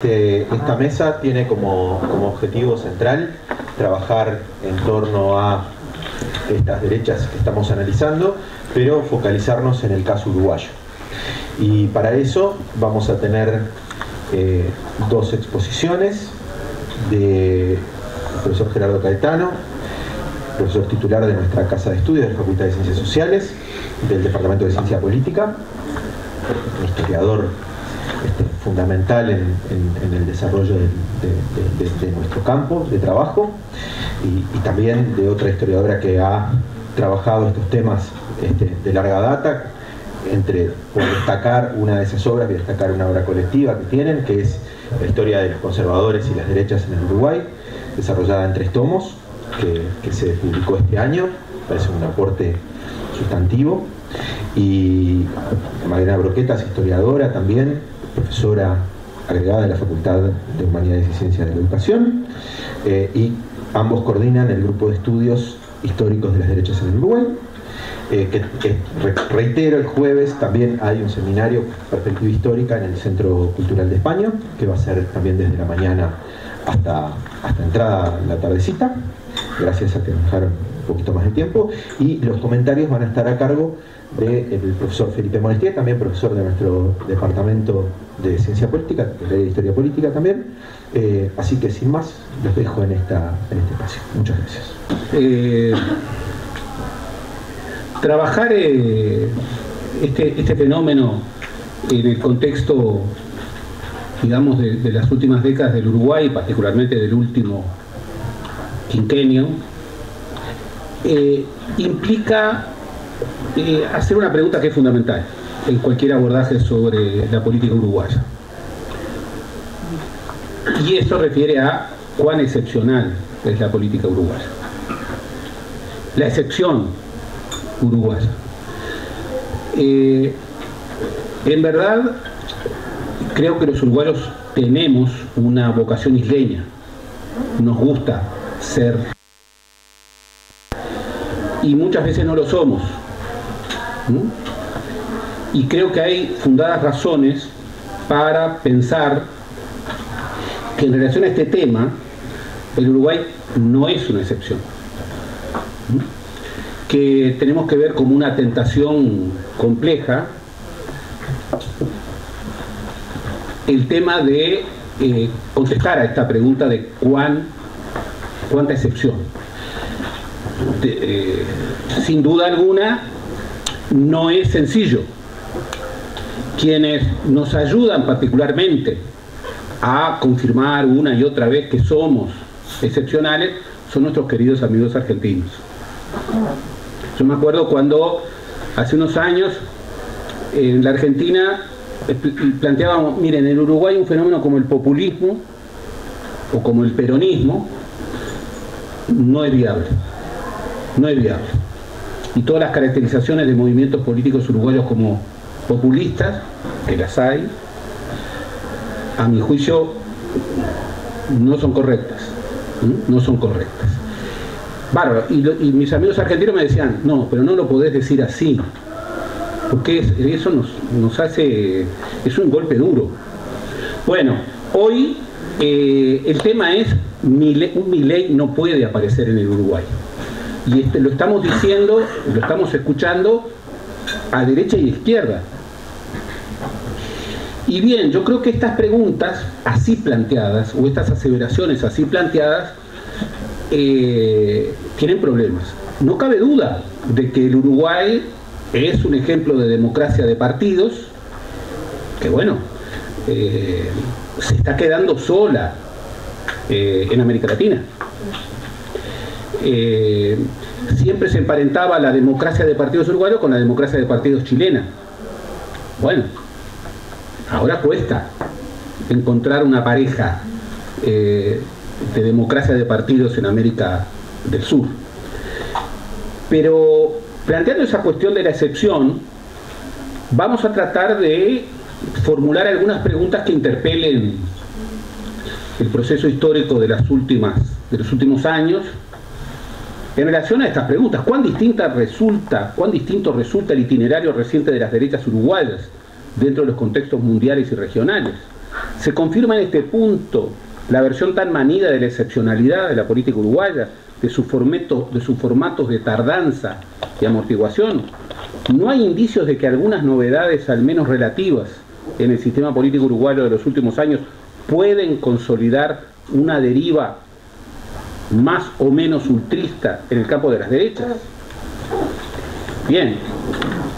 Esta mesa tiene como objetivo central trabajar en torno a estas derechas que estamos analizando, pero focalizarnos en el caso uruguayo. Y para eso vamos a tener dos exposiciones del profesor Gerardo Caetano, profesor titular de nuestra Casa de Estudios de la Facultad de Ciencias Sociales, del Departamento de Ciencia Política, un historiador fundamental en el desarrollo de nuestro campo de trabajo, y también de otra historiadora que ha trabajado estos temas de larga data. Por destacar una de esas obras, voy a destacar una obra colectiva que tienen, que es la historia de los conservadores y las derechas en el Uruguay, desarrollada en 3 tomos, que se publicó este año. Parece un aporte sustantivo. Y Magdalena Broquetas, historiadora también, profesora agregada de la Facultad de Humanidades y Ciencias de la Educación, y ambos coordinan el grupo de estudios históricos de las derechas en el Uruguay. Reitero, el jueves también hay un seminario Perspectiva Histórica en el Centro Cultural de España, que va a ser también desde la mañana hasta entrada la tardecita, gracias a que nos dejaron un poquito más de tiempo, y los comentarios van a estar a cargo del profesor Felipe Monestier, también profesor de nuestro Departamento de Ciencia Política, de Historia Política también. Así que sin más, los dejo en este espacio. Muchas gracias. Trabajar este fenómeno en el contexto, digamos, de las últimas décadas del Uruguay, particularmente del último quinquenio, implica hacer una pregunta que es fundamental en cualquier abordaje sobre la política uruguaya. Y eso refiere a cuán excepcional es la política uruguaya. La excepción uruguaya. En verdad, creo que los uruguayos tenemos una vocación isleña. Nos gusta ser, y muchas veces no lo somos. Y creo que hay fundadas razones para pensar que en relación a este tema el Uruguay no es una excepción, que tenemos que ver como una tentación compleja el tema de contestar a esta pregunta de cuánta excepción. Sin duda alguna no es sencillo. Quienes nos ayudan particularmente a confirmar una y otra vez que somos excepcionales son nuestros queridos amigos argentinos. Yo me acuerdo cuando hace unos años en la Argentina planteábamos, miren, en Uruguay un fenómeno como el populismo o como el peronismo no es viable. No es viable. Y todas las caracterizaciones de movimientos políticos uruguayos como populistas, que las hay, a mi juicio no son correctas. No son correctas. Bárbaro. Y mis amigos argentinos me decían, no, pero no lo podés decir así, porque eso nos hace, es un golpe duro. Bueno, hoy el tema es, un Milei no puede aparecer en el Uruguay. Y lo estamos diciendo, lo estamos escuchando a derecha y a izquierda. Y bien, yo creo que estas preguntas así planteadas, o estas aseveraciones así planteadas, tienen problemas. No cabe duda de que el Uruguay es un ejemplo de democracia de partidos, que bueno, se está quedando sola en América Latina. Siempre se emparentaba la democracia de partidos uruguayos con la democracia de partidos chilena. Bueno, ahora cuesta encontrar una pareja de democracia de partidos en América del Sur. Pero planteando esa cuestión de la excepción, vamos a tratar de formular algunas preguntas que interpelen el proceso histórico de los últimos años en relación a estas preguntas. ¿Cuán distinto resulta el itinerario reciente de las derechas uruguayas dentro de los contextos mundiales y regionales? se confirma en este punto la versión tan manida de la excepcionalidad de la política uruguaya, de sus formatos de tardanza y amortiguación. No hay indicios de que algunas novedades, al menos relativas, en el sistema político uruguayo de los últimos años pueden consolidar una deriva más o menos ultrista en el campo de las derechas. Bien,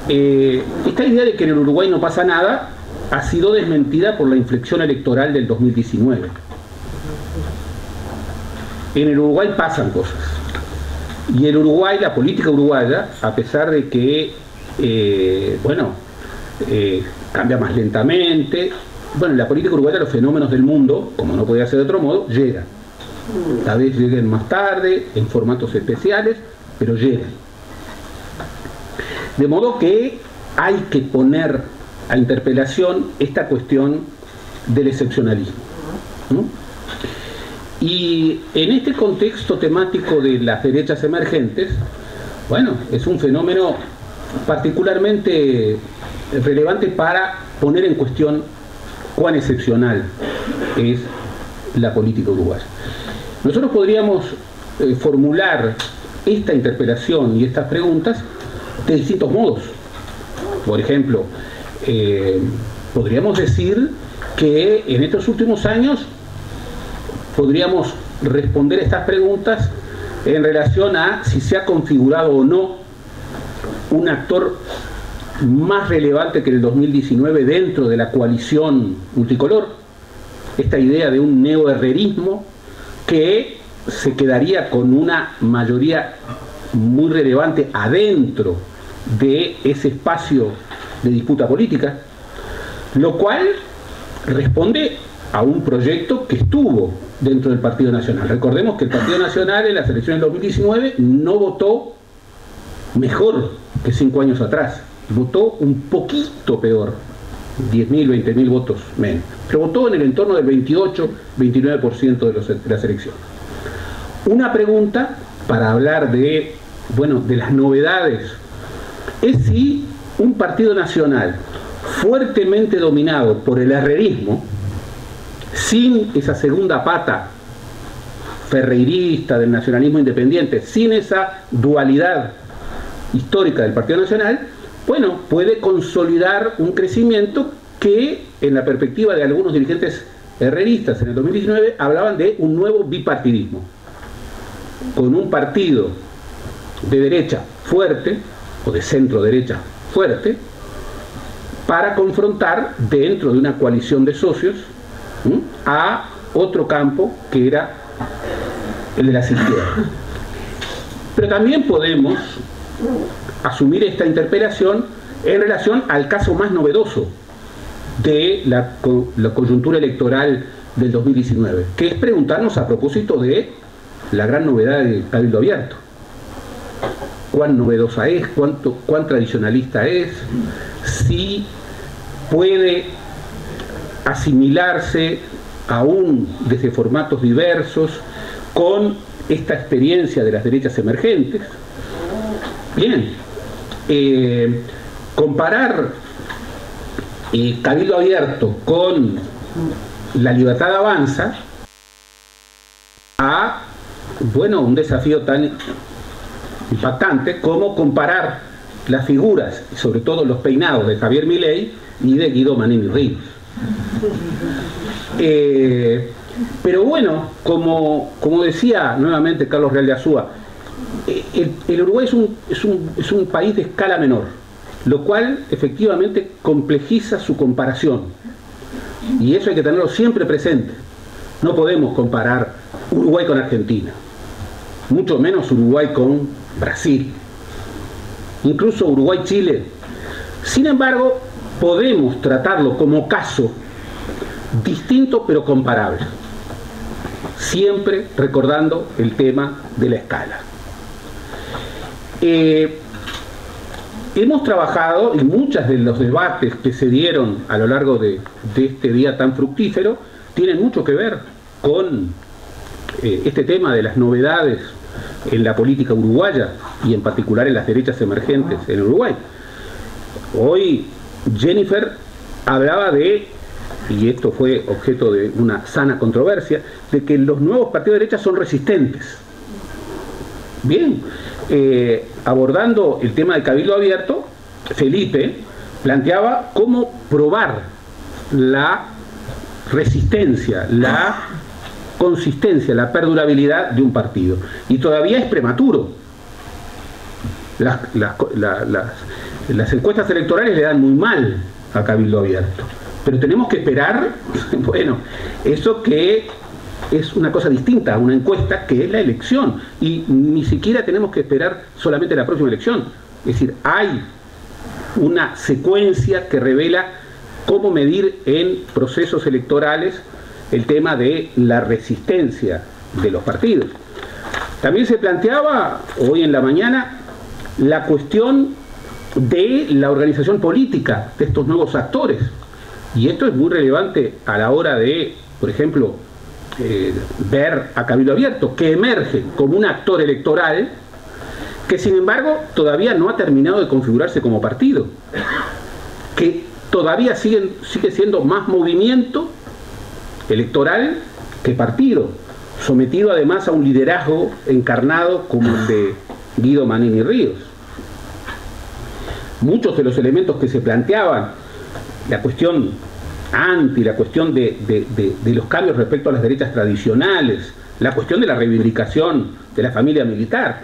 esta idea de que en el Uruguay no pasa nada ha sido desmentida por la inflexión electoral del 2019. En el Uruguay pasan cosas. Y el Uruguay, la política uruguaya, a pesar de que, cambia más lentamente, bueno, en la política uruguaya los fenómenos del mundo, como no podía ser de otro modo, llegan. Tal vez lleguen más tarde, en formatos especiales, pero llegan. De modo que hay que poner a interpelación esta cuestión del excepcionalismo, ¿no? Y en este contexto temático de las derechas emergentes, bueno, es un fenómeno particularmente relevante para poner en cuestión cuán excepcional es la política uruguaya. Nosotros podríamos formular esta interpelación y estas preguntas de distintos modos. Por ejemplo, podríamos decir que en estos últimos años podríamos responder estas preguntas en relación a si se ha configurado o no un actor más relevante que en el 2019 dentro de la coalición multicolor, esta idea de un neoherrerismo que se quedaría con una mayoría muy relevante adentro de ese espacio de disputa política, lo cual responde a un proyecto que estuvo dentro del Partido Nacional. Recordemos que el Partido Nacional en las elecciones del 2019 no votó mejor que 5 años atrás, votó un poquito peor, 10.000, 20.000 votos menos, pero votó en el entorno del 28-29% de las elecciones. Una pregunta para hablar de las novedades es si un Partido Nacional fuertemente dominado por el herrerismo, sin esa segunda pata ferreirista del nacionalismo independiente, sin esa dualidad histórica del Partido Nacional, puede consolidar un crecimiento que, en la perspectiva de algunos dirigentes herreristas en el 2019, hablaban de un nuevo bipartidismo, con un partido de derecha fuerte, o de centro derecha fuerte, para confrontar dentro de una coalición de socios a otro campo que era el de las izquierdas. Pero también podemos asumir esta interpelación en relación al caso más novedoso de la coyuntura electoral del 2019, que es preguntarnos a propósito de la gran novedad de Cabildo Abierto. ¿Cuán novedosa es? ¿Cuán tradicionalista es? Si puede asimilarse aún desde formatos diversos con esta experiencia de las derechas emergentes. Bien, comparar Cabildo Abierto con La Libertad Avanza a un desafío tan impactante como comparar las figuras y sobre todo los peinados de Javier Milei y de Guido Manini Ríos. Pero como decía nuevamente Carlos Real de Azúa, el Uruguay es un país de escala menor, lo cual efectivamente complejiza su comparación, y eso hay que tenerlo siempre presente. No podemos comparar Uruguay con Argentina, mucho menos Uruguay con Brasil, incluso Uruguay-Chile. Sin embargo, podemos tratarlo como caso distinto pero comparable, siempre recordando el tema de la escala. Hemos trabajado, y muchos de los debates que se dieron a lo largo de este día tan fructífero tienen mucho que ver con este tema de las novedades en la política uruguaya y en particular en las derechas emergentes en Uruguay. Hoy Jennifer hablaba de y esto fue objeto de una sana controversia, de que los nuevos partidos de derecha son resistentes. Bien, abordando el tema del cabildo abierto, Felipe planteaba cómo probar la resistencia, la consistencia, la perdurabilidad de un partido. Y todavía es prematuro. Las encuestas electorales le dan muy mal a cabildo abierto. Pero tenemos que esperar, bueno, eso que es una cosa distinta a una encuesta, que es la elección. Y ni siquiera tenemos que esperar solamente la próxima elección. Es decir, hay una secuencia que revela cómo medir en procesos electorales el tema de la resistencia de los partidos. También se planteaba hoy en la mañana la cuestión de la organización política de estos nuevos actores. Y esto es muy relevante a la hora de, por ejemplo, ver a Cabildo Abierto, que emerge como un actor electoral que sin embargo todavía no ha terminado de configurarse como partido, que todavía sigue siendo más movimiento electoral que partido, sometido además a un liderazgo encarnado como el de Guido Manini Ríos. Muchos de los elementos que se planteaban, la cuestión la cuestión de los cambios respecto a las derechas tradicionales, la cuestión de la reivindicación de la familia militar.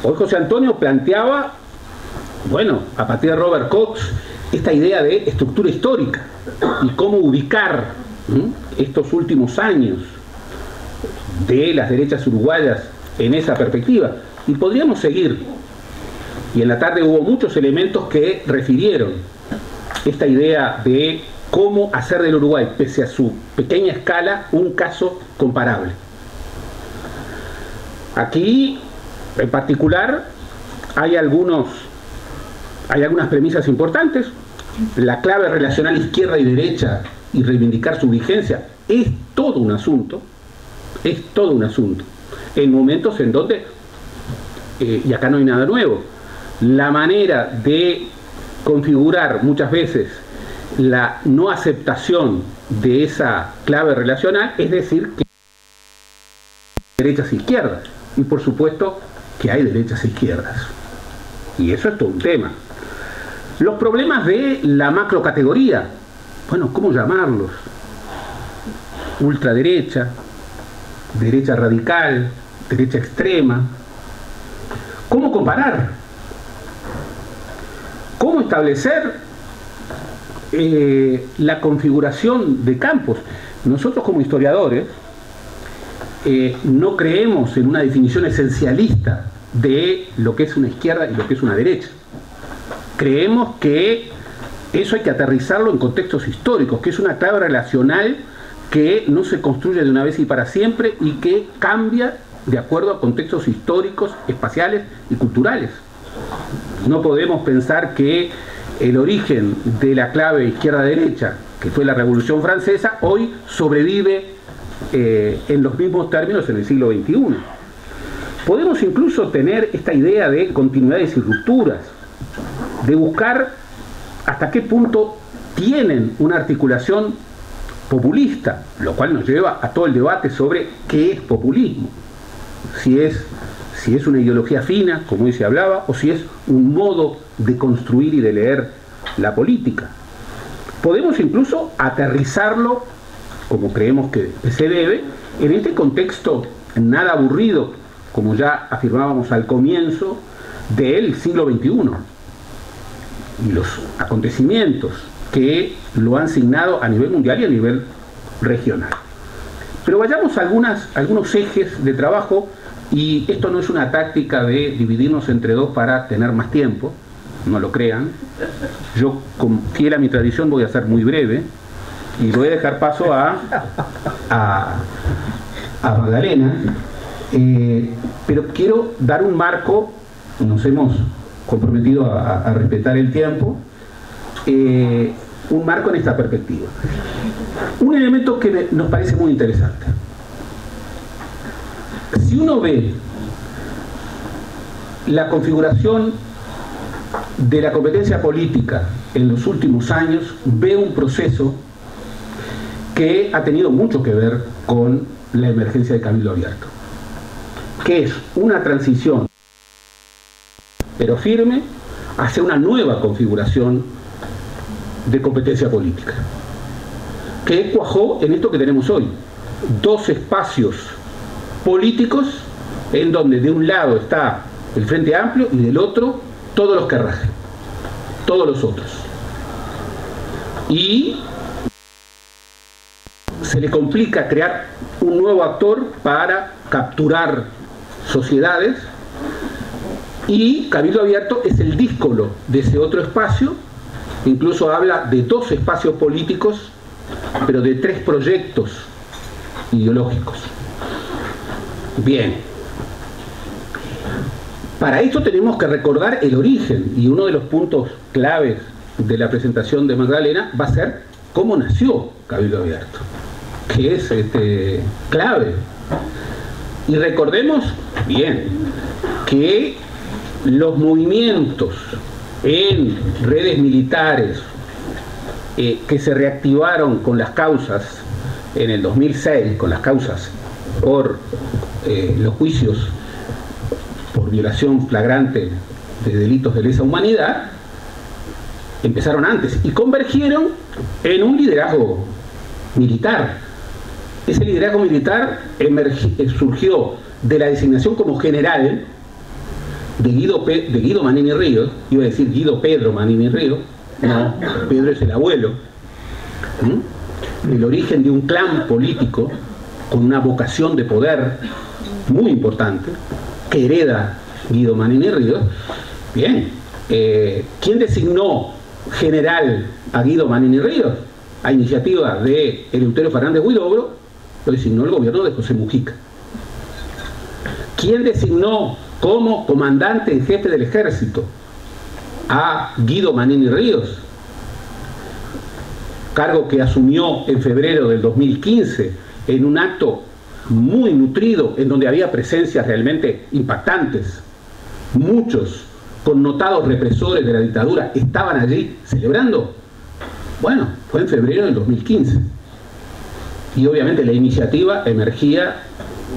Hoy José Antonio planteaba, bueno, a partir de Robert Cox, esta idea de estructura histórica y cómo ubicar estos últimos años de las derechas uruguayas en esa perspectiva. Y podríamos seguir. Y en la tarde hubo muchos elementos que refirieron esta idea de cómo hacer del Uruguay, pese a su pequeña escala, un caso comparable. Aquí, en particular, hay algunas premisas importantes. La clave relacional izquierda y derecha y reivindicar su vigencia es todo un asunto, en momentos en donde, y acá no hay nada nuevo, la manera de configurar muchas veces la no aceptación de esa clave relacional, es decir, que hay derechas e izquierdas, y por supuesto que hay derechas e izquierdas, y eso es todo un tema. Los problemas de la macrocategoría, bueno, ¿cómo llamarlos? Ultraderecha, derecha radical, derecha extrema. ¿Cómo comparar? ¿Cómo establecer la configuración de campos? Nosotros como historiadores no creemos en una definición esencialista de lo que es una izquierda y lo que es una derecha. Creemos que eso hay que aterrizarlo en contextos históricos, que es una clave relacional que no se construye de una vez y para siempre y que cambia de acuerdo a contextos históricos, espaciales y culturales. No podemos pensar que el origen de la clave izquierda-derecha, que fue la Revolución Francesa, hoy sobrevive en los mismos términos en el siglo XXI. Podemos incluso tener esta idea de continuidades y rupturas, de buscar hasta qué punto tienen una articulación populista, lo cual nos lleva a todo el debate sobre qué es populismo. Si es una ideología fina, como hoy se hablaba, o si es un modo de construir y de leer la política. Podemos incluso aterrizarlo, como creemos que se debe, en este contexto nada aburrido, como ya afirmábamos al comienzo, del siglo XXI. Y los acontecimientos que lo han signado a nivel mundial y a nivel regional. Pero vayamos a algunos ejes de trabajo, y esto no es una táctica de dividirnos entre dos para tener más tiempo, no lo crean. Yo, fiel a mi tradición, voy a ser muy breve y voy a dejar paso a Magdalena, pero quiero dar un marco, nos hemos comprometido a respetar el tiempo, un marco en esta perspectiva. Un elemento que nos parece muy interesante. Si uno ve la configuración de la competencia política en los últimos años, ve un proceso que ha tenido mucho que ver con la emergencia de Cabildo Abierto, que es una transición, pero firme, hacia una nueva configuración de competencia política, que cuajó en esto que tenemos hoy: dos espacios políticos en donde de un lado está el Frente Amplio y del otro todos los que rajen, todos los otros. Y se le complica crear un nuevo actor para capturar sociedades, y Cabildo Abierto es el díscolo de ese otro espacio. Incluso habla de dos espacios políticos, pero de tres proyectos ideológicos. Bien, para esto tenemos que recordar el origen, y uno de los puntos claves de la presentación de Magdalena va a ser cómo nació Cabildo Abierto, que es clave. Y recordemos bien que los movimientos en redes militares que se reactivaron con las causas en el 2006, con las causas por los juicios por violación flagrante de delitos de lesa humanidad, empezaron antes y convergieron en un liderazgo militar. Ese liderazgo militar surgió de la designación como general de Guido Manini Ríos. Iba a decir Guido Pedro Manini Ríos, no, Pedro es el abuelo. El origen de un clan político con una vocación de poder muy importante que hereda Guido Manini Ríos. Bien, ¿quién designó general a Guido Manini Ríos? A iniciativa de Eleuterio Fernández Huidobro, lo designó el gobierno de José Mujica. ¿Quién designó como comandante en jefe del ejército a Guido Manini Ríos? Cargo que asumió en febrero del 2015 en un acto muy nutrido, en donde había presencias realmente impactantes. Muchos connotados represores de la dictadura estaban allí celebrando. Bueno, fue en febrero del 2015. Y obviamente la iniciativa emergía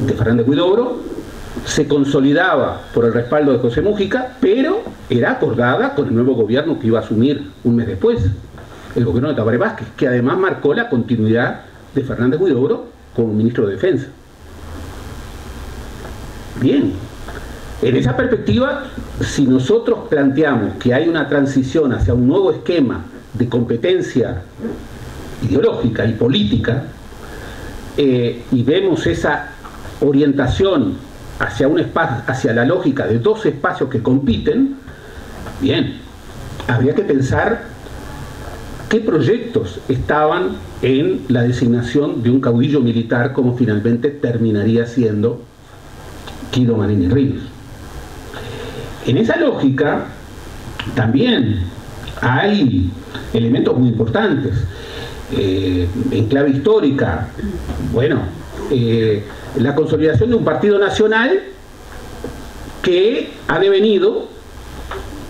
de Fernández Huidobro, se consolidaba por el respaldo de José Mujica, pero era acordada con el nuevo gobierno que iba a asumir un mes después, el gobierno de Tabaré Vázquez, que además marcó la continuidad de Fernández Huidobro como ministro de Defensa. Bien, en esa perspectiva, si nosotros planteamos que hay una transición hacia un nuevo esquema de competencia ideológica y política, y vemos esa orientación hacia un espacio, hacia la lógica de dos espacios que compiten, bien, habría que pensar qué proyectos estaban en la designación de un caudillo militar como finalmente terminaría siendo Guido Manini Ríos. En esa lógica también hay elementos muy importantes. En clave histórica, bueno, la consolidación de un partido nacional que ha devenido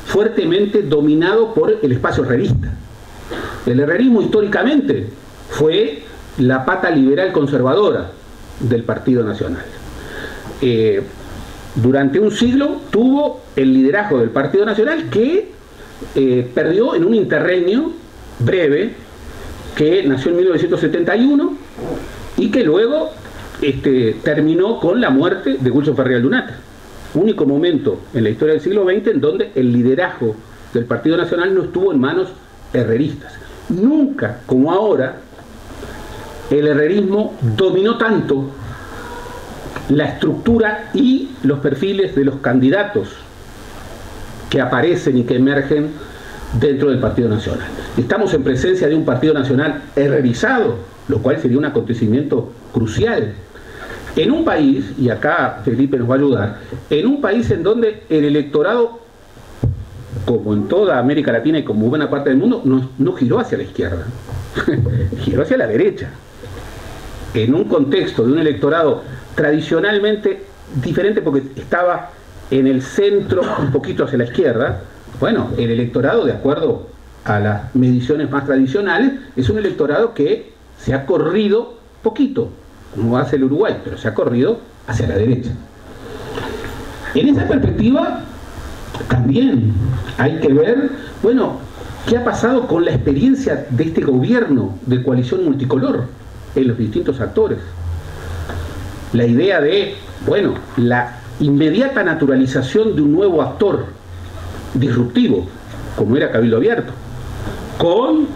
fuertemente dominado por el espacio herrerista. El herrerismo históricamente fue la pata liberal conservadora del Partido Nacional. Durante un siglo tuvo el liderazgo del Partido Nacional, que perdió en un interregnio breve que nació en 1971 y que luego terminó con la muerte de Wilson Ferreira Lunata. Único momento en la historia del siglo XX en donde el liderazgo del Partido Nacional no estuvo en manos herreristas. Nunca, como ahora, el herrerismo dominó tanto la estructura y los perfiles de los candidatos que aparecen y que emergen dentro del Partido Nacional. Estamos en presencia de un Partido Nacional herrerizado, lo cual sería un acontecimiento crucial en un país, y acá Felipe nos va a ayudar, en un país en donde el electorado, como en toda América Latina y como buena parte del mundo, no giró hacia la izquierda, giró hacia la derecha. En un contexto de un electorado tradicionalmente diferente, porque estaba en el centro, un poquito hacia la izquierda, bueno, el electorado, de acuerdo a las mediciones más tradicionales, es un electorado que se ha corrido poquito, como hace el Uruguay, pero se ha corrido hacia la derecha. En esa perspectiva también hay que ver, bueno, qué ha pasado con la experiencia de este gobierno de coalición multicolor en los distintos actores. La idea de, bueno, la inmediata naturalización de un nuevo actor disruptivo, como era Cabildo Abierto, con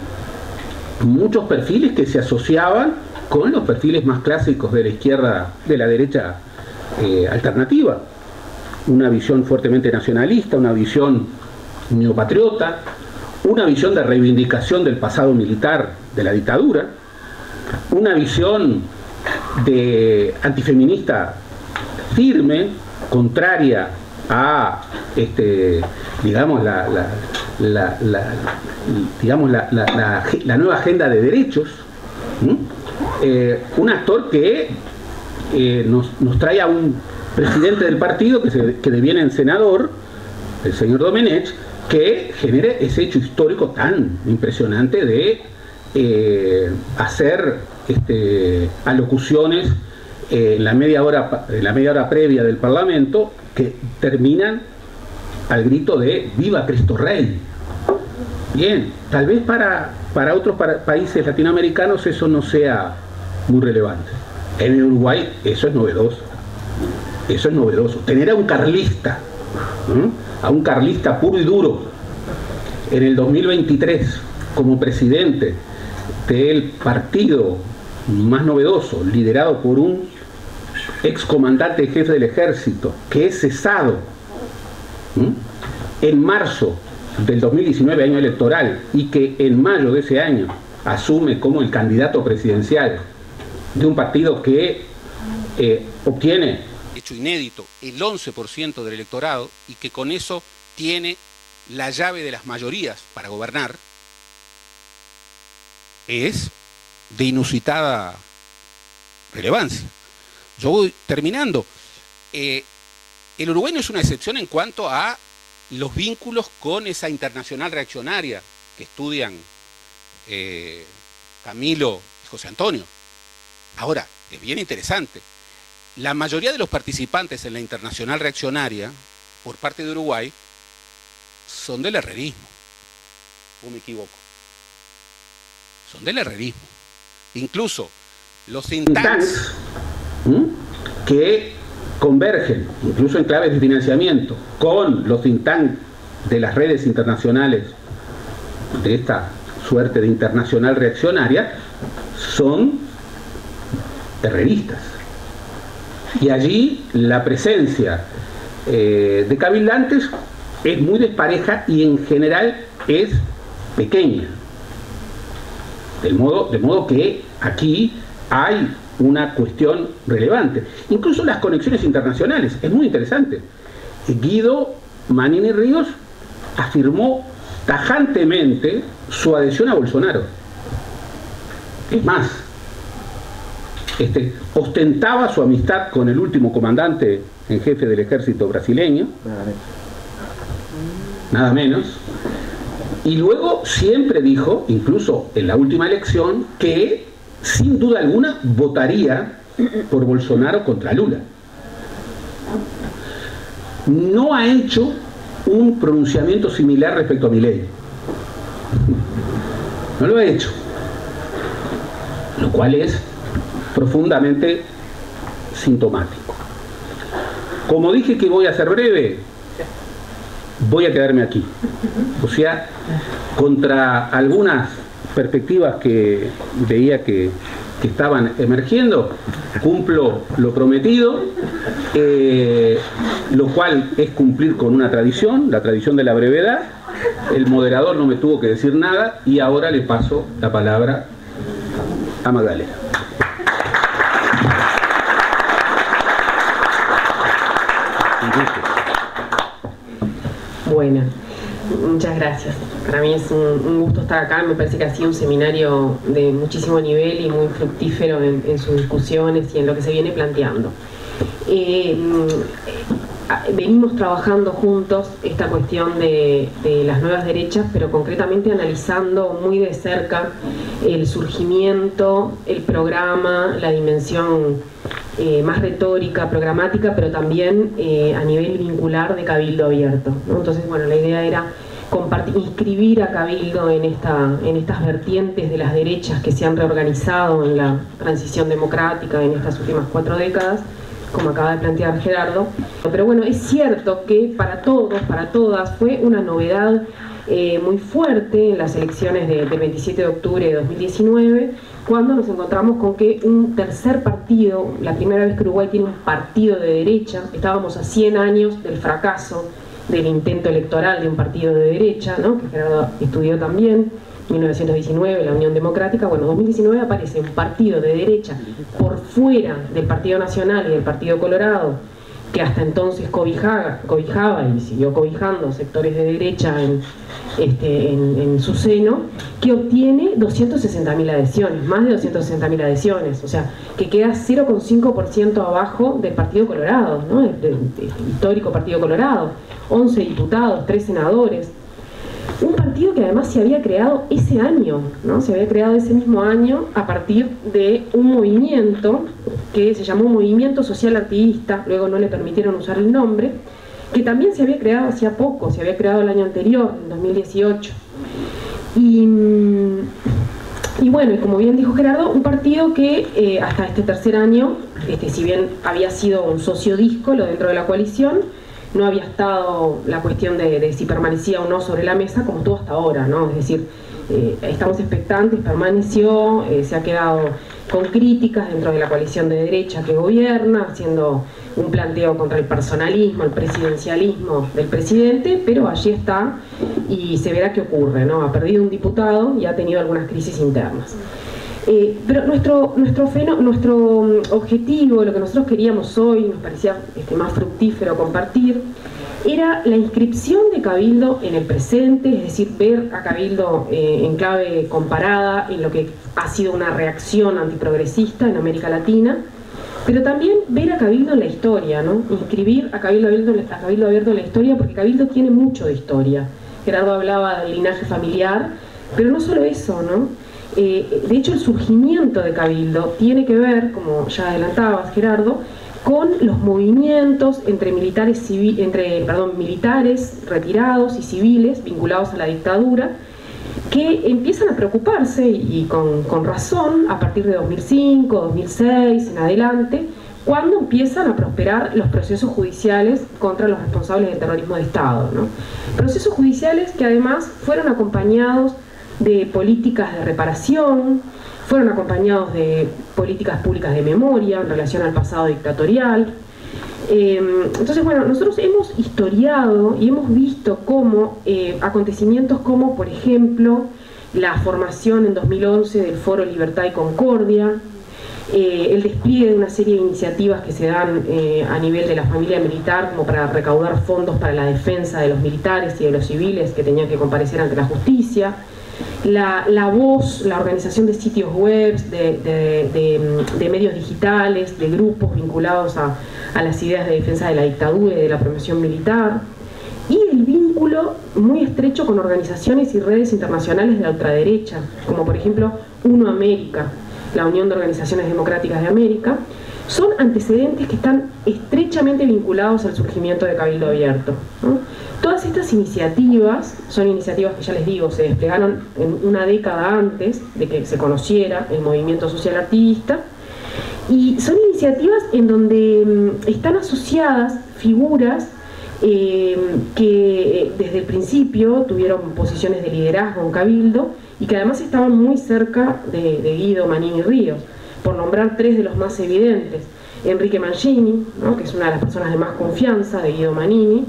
muchos perfiles que se asociaban con los perfiles más clásicos de la izquierda, de la derecha alternativa. Una visión fuertemente nacionalista, una visión neopatriota, una visión de reivindicación del pasado militar de la dictadura, una visión de antifeminista firme, contraria a digamos la nueva agenda de derechos. Un actor que nos trae a un presidente del partido que deviene en senador, el señor Domenech, que genere ese hecho histórico tan impresionante de hacer alocuciones en la media hora previa del Parlamento que terminan al grito de ¡Viva Cristo Rey! Bien, tal vez para otros países latinoamericanos eso no sea muy relevante. En el Uruguay eso es novedoso. Eso es novedoso. Tener a un carlista, a un carlista puro y duro, en el 2023 como presidente del partido más novedoso, liderado por un excomandante jefe del ejército, que es cesado en marzo del 2019, año electoral, y que en mayo de ese año asume como el candidato presidencial de un partido que obtiene, hecho inédito, el 11% del electorado, y que con eso tiene la llave de las mayorías para gobernar, es de inusitada relevancia. Yo voy terminando. El Uruguay no es una excepción en cuanto a los vínculos con esa internacional reaccionaria que estudian Camilo y José Antonio. Ahora, es bien interesante. La mayoría de los participantes en la internacional reaccionaria, por parte de Uruguay, son del herrerismo. ¿O me equivoco? Son del herrerismo. Incluso los think tanks que convergen, incluso en claves de financiamiento, con los think tanks de las redes internacionales de esta suerte de internacional reaccionaria, son herreristas. Y allí la presencia de cabildantes es muy despareja y en general es pequeña. De modo que aquí hay una cuestión relevante. Incluso las conexiones internacionales, es muy interesante. Guido Manini Ríos afirmó tajantemente su adhesión a Bolsonaro. Es más, ostentaba su amistad con el último comandante en jefe del ejército brasileño, nada menos, y luego siempre dijo, incluso en la última elección, que sin duda alguna votaría por Bolsonaro contra Lula. No ha hecho un pronunciamiento similar respecto a Milei. No lo ha hecho. Lo cual es profundamente sintomático. Como dije que voy a ser breve, voy a quedarme aquí. O sea, contra algunas perspectivas que veía que estaban emergiendo, cumplo lo prometido, lo cual es cumplir con una tradición, la tradición de la brevedad. El moderador no me tuvo que decir nada y ahora le paso la palabra a Magdalena. Bueno, muchas gracias. Para mí es un gusto estar acá. Me parece que ha sido un seminario de muchísimo nivel y muy fructífero en sus discusiones y en lo que se viene planteando. venimos trabajando juntos esta cuestión de las nuevas derechas, pero concretamente analizando muy de cerca el surgimiento, el programa, la dimensión más retórica, programática, pero también a nivel vincular de Cabildo Abierto, ¿no? Entonces, bueno, la idea era inscribir a Cabildo en estas vertientes de las derechas que se han reorganizado en la transición democrática en estas últimas 4 décadas, como acaba de plantear Gerardo. Pero bueno, es cierto que para todos, para todas, fue una novedad muy fuerte en las elecciones del 27 de octubre de 2019, cuando nos encontramos con que un tercer partido, la primera vez que Uruguay tiene un partido de derecha, estábamos a 100 años del fracaso del intento electoral de un partido de derecha, ¿no?, que Gerardo estudió también, 1919, la Unión Democrática. Bueno, 2019 aparece un partido de derecha por fuera del Partido Nacional y del Partido Colorado, que hasta entonces cobijaba y siguió cobijando sectores de derecha en su seno, que obtiene 260.000 adhesiones, más de 260.000 adhesiones, o sea, que queda 0,5% abajo del Partido Colorado, ¿no?, del histórico Partido Colorado, 11 diputados, 3 senadores. Un partido que además se había creado ese año, ¿no? Se había creado ese mismo año a partir de un movimiento que se llamó Movimiento Social Activista, luego no le permitieron usar el nombre, que también se había creado hacía poco, se había creado el año anterior, en 2018. Y bueno, y como bien dijo Gerardo, un partido que hasta este tercer año, si bien había sido un socio díscolo dentro de la coalición, no había estado la cuestión de si permanecía o no sobre la mesa como estuvo hasta ahora, ¿no? Es decir, estamos expectantes, permaneció, se ha quedado con críticas dentro de la coalición de derecha que gobierna, haciendo un planteo contra el personalismo, el presidencialismo del presidente, pero allí está y se verá qué ocurre, ¿no? Ha perdido un diputado y ha tenido algunas crisis internas. Pero nuestro objetivo, lo que nosotros queríamos hoy, nos parecía más fructífero compartir, era la inscripción de Cabildo en el presente, es decir, ver a Cabildo en clave comparada en lo que ha sido una reacción antiprogresista en América Latina, pero también ver a Cabildo en la historia, ¿no? Inscribir a Cabildo Abierto en la historia, porque Cabildo tiene mucho de historia. Gerardo hablaba del linaje familiar, pero no solo eso, ¿no? De hecho, el surgimiento de Cabildo tiene que ver, como ya adelantabas, Gerardo, con los movimientos entre militares retirados y civiles vinculados a la dictadura, que empiezan a preocuparse, y con razón, a partir de 2005, 2006, en adelante, cuando empiezan a prosperar los procesos judiciales contra los responsables del terrorismo de Estado, ¿no? Procesos judiciales que además fueron acompañados de políticas de reparación, fueron acompañados de políticas públicas de memoria en relación al pasado dictatorial. Entonces, bueno, nosotros hemos historiado y hemos visto cómo acontecimientos como, por ejemplo, la formación en 2011 del Foro Libertad y Concordia, el despliegue de una serie de iniciativas que se dan a nivel de la familia militar, como para recaudar fondos para la defensa de los militares y de los civiles que tenían que comparecer ante la justicia, la voz, la organización de sitios web, de medios digitales, de grupos vinculados a las ideas de defensa de la dictadura y de la promoción militar, y el vínculo muy estrecho con organizaciones y redes internacionales de la ultraderecha, como por ejemplo UNO América, la Unión de Organizaciones Democráticas de América, son antecedentes que están estrechamente vinculados al surgimiento de Cabildo Abierto, ¿no? Todas estas iniciativas son iniciativas que, ya les digo, se desplegaron en una década antes de que se conociera el movimiento social activista, y son iniciativas en donde están asociadas figuras que desde el principio tuvieron posiciones de liderazgo en Cabildo y que además estaban muy cerca de Guido Manini Ríos, por nombrar 3 de los más evidentes. Enrique Mancini, ¿no?, que es una de las personas de más confianza de Guido Manini.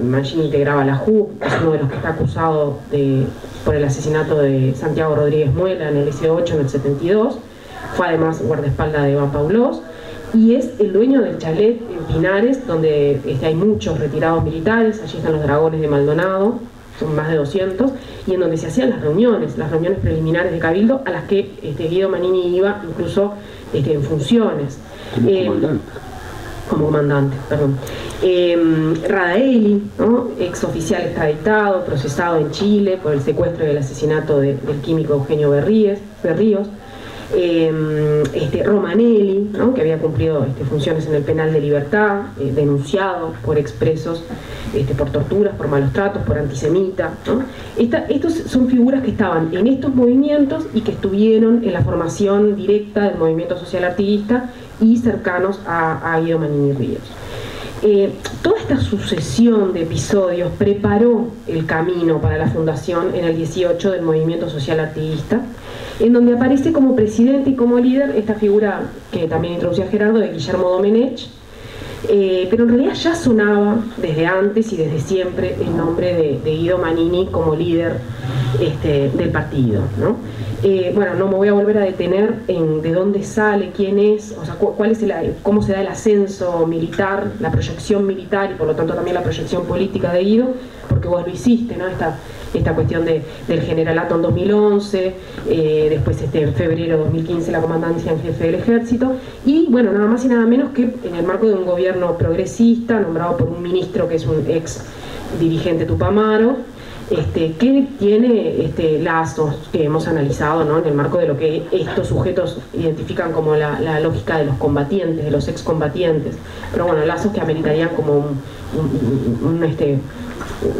Mancini integraba la JUP, es uno de los que está acusado por el asesinato de Santiago Rodríguez Muela en el S8 en el 72, fue además guardaespaldas de Iván Paulós, y es el dueño del chalet en Pinares, donde hay muchos retirados militares. Allí están los Dragones de Maldonado, son más de 200, y en donde se hacían las reuniones preliminares de Cabildo, a las que Guido Manini iba incluso en funciones. como comandante, perdón. Radaeli, ¿no? Ex oficial extraditado, procesado en Chile por el secuestro y el asesinato del químico Eugenio Berríos. Romanelli, ¿no? Que había cumplido funciones en el penal de Libertad, denunciado por expresos por torturas, por malos tratos, por antisemita, ¿no? Estos son figuras que estaban en estos movimientos y que estuvieron en la formación directa del movimiento social artiguista y cercanos a Guido Manini Ríos. Toda esta sucesión de episodios preparó el camino para la fundación en el 18 del movimiento social artiguista, en donde aparece como presidente y como líder esta figura que también introducía Gerardo, de Guillermo Domenech, pero en realidad ya sonaba desde antes y desde siempre el nombre de Guido Manini como líder del partido, ¿no? Bueno, no me voy a volver a detener en de dónde sale, quién es, o sea, cuál es cómo se da el ascenso militar, la proyección militar y por lo tanto también la proyección política de Guido, porque vos lo hiciste, ¿no? Esta cuestión del generalato en 2011, después en febrero de 2015 la comandancia en jefe del ejército, y bueno, nada más y nada menos que en el marco de un gobierno progresista, nombrado por un ministro que es un ex dirigente tupamaro, que tiene lazos que hemos analizado, ¿no? En el marco de lo que estos sujetos identifican como la lógica de los combatientes, de los excombatientes, pero bueno, lazos que ameritarían como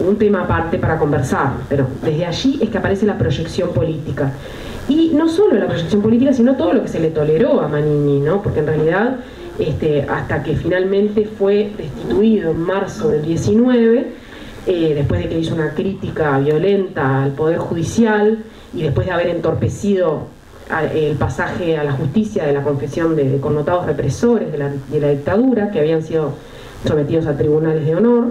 un tema aparte para conversar, pero desde allí es que aparece la proyección política. Y no solo la proyección política, sino todo lo que se le toleró a Manini, ¿no? Porque en realidad, hasta que finalmente fue destituido en marzo del 19, después de que hizo una crítica violenta al Poder Judicial y después de haber entorpecido el pasaje a la justicia de la confesión de connotados represores de la dictadura, que habían sido sometidos a tribunales de honor.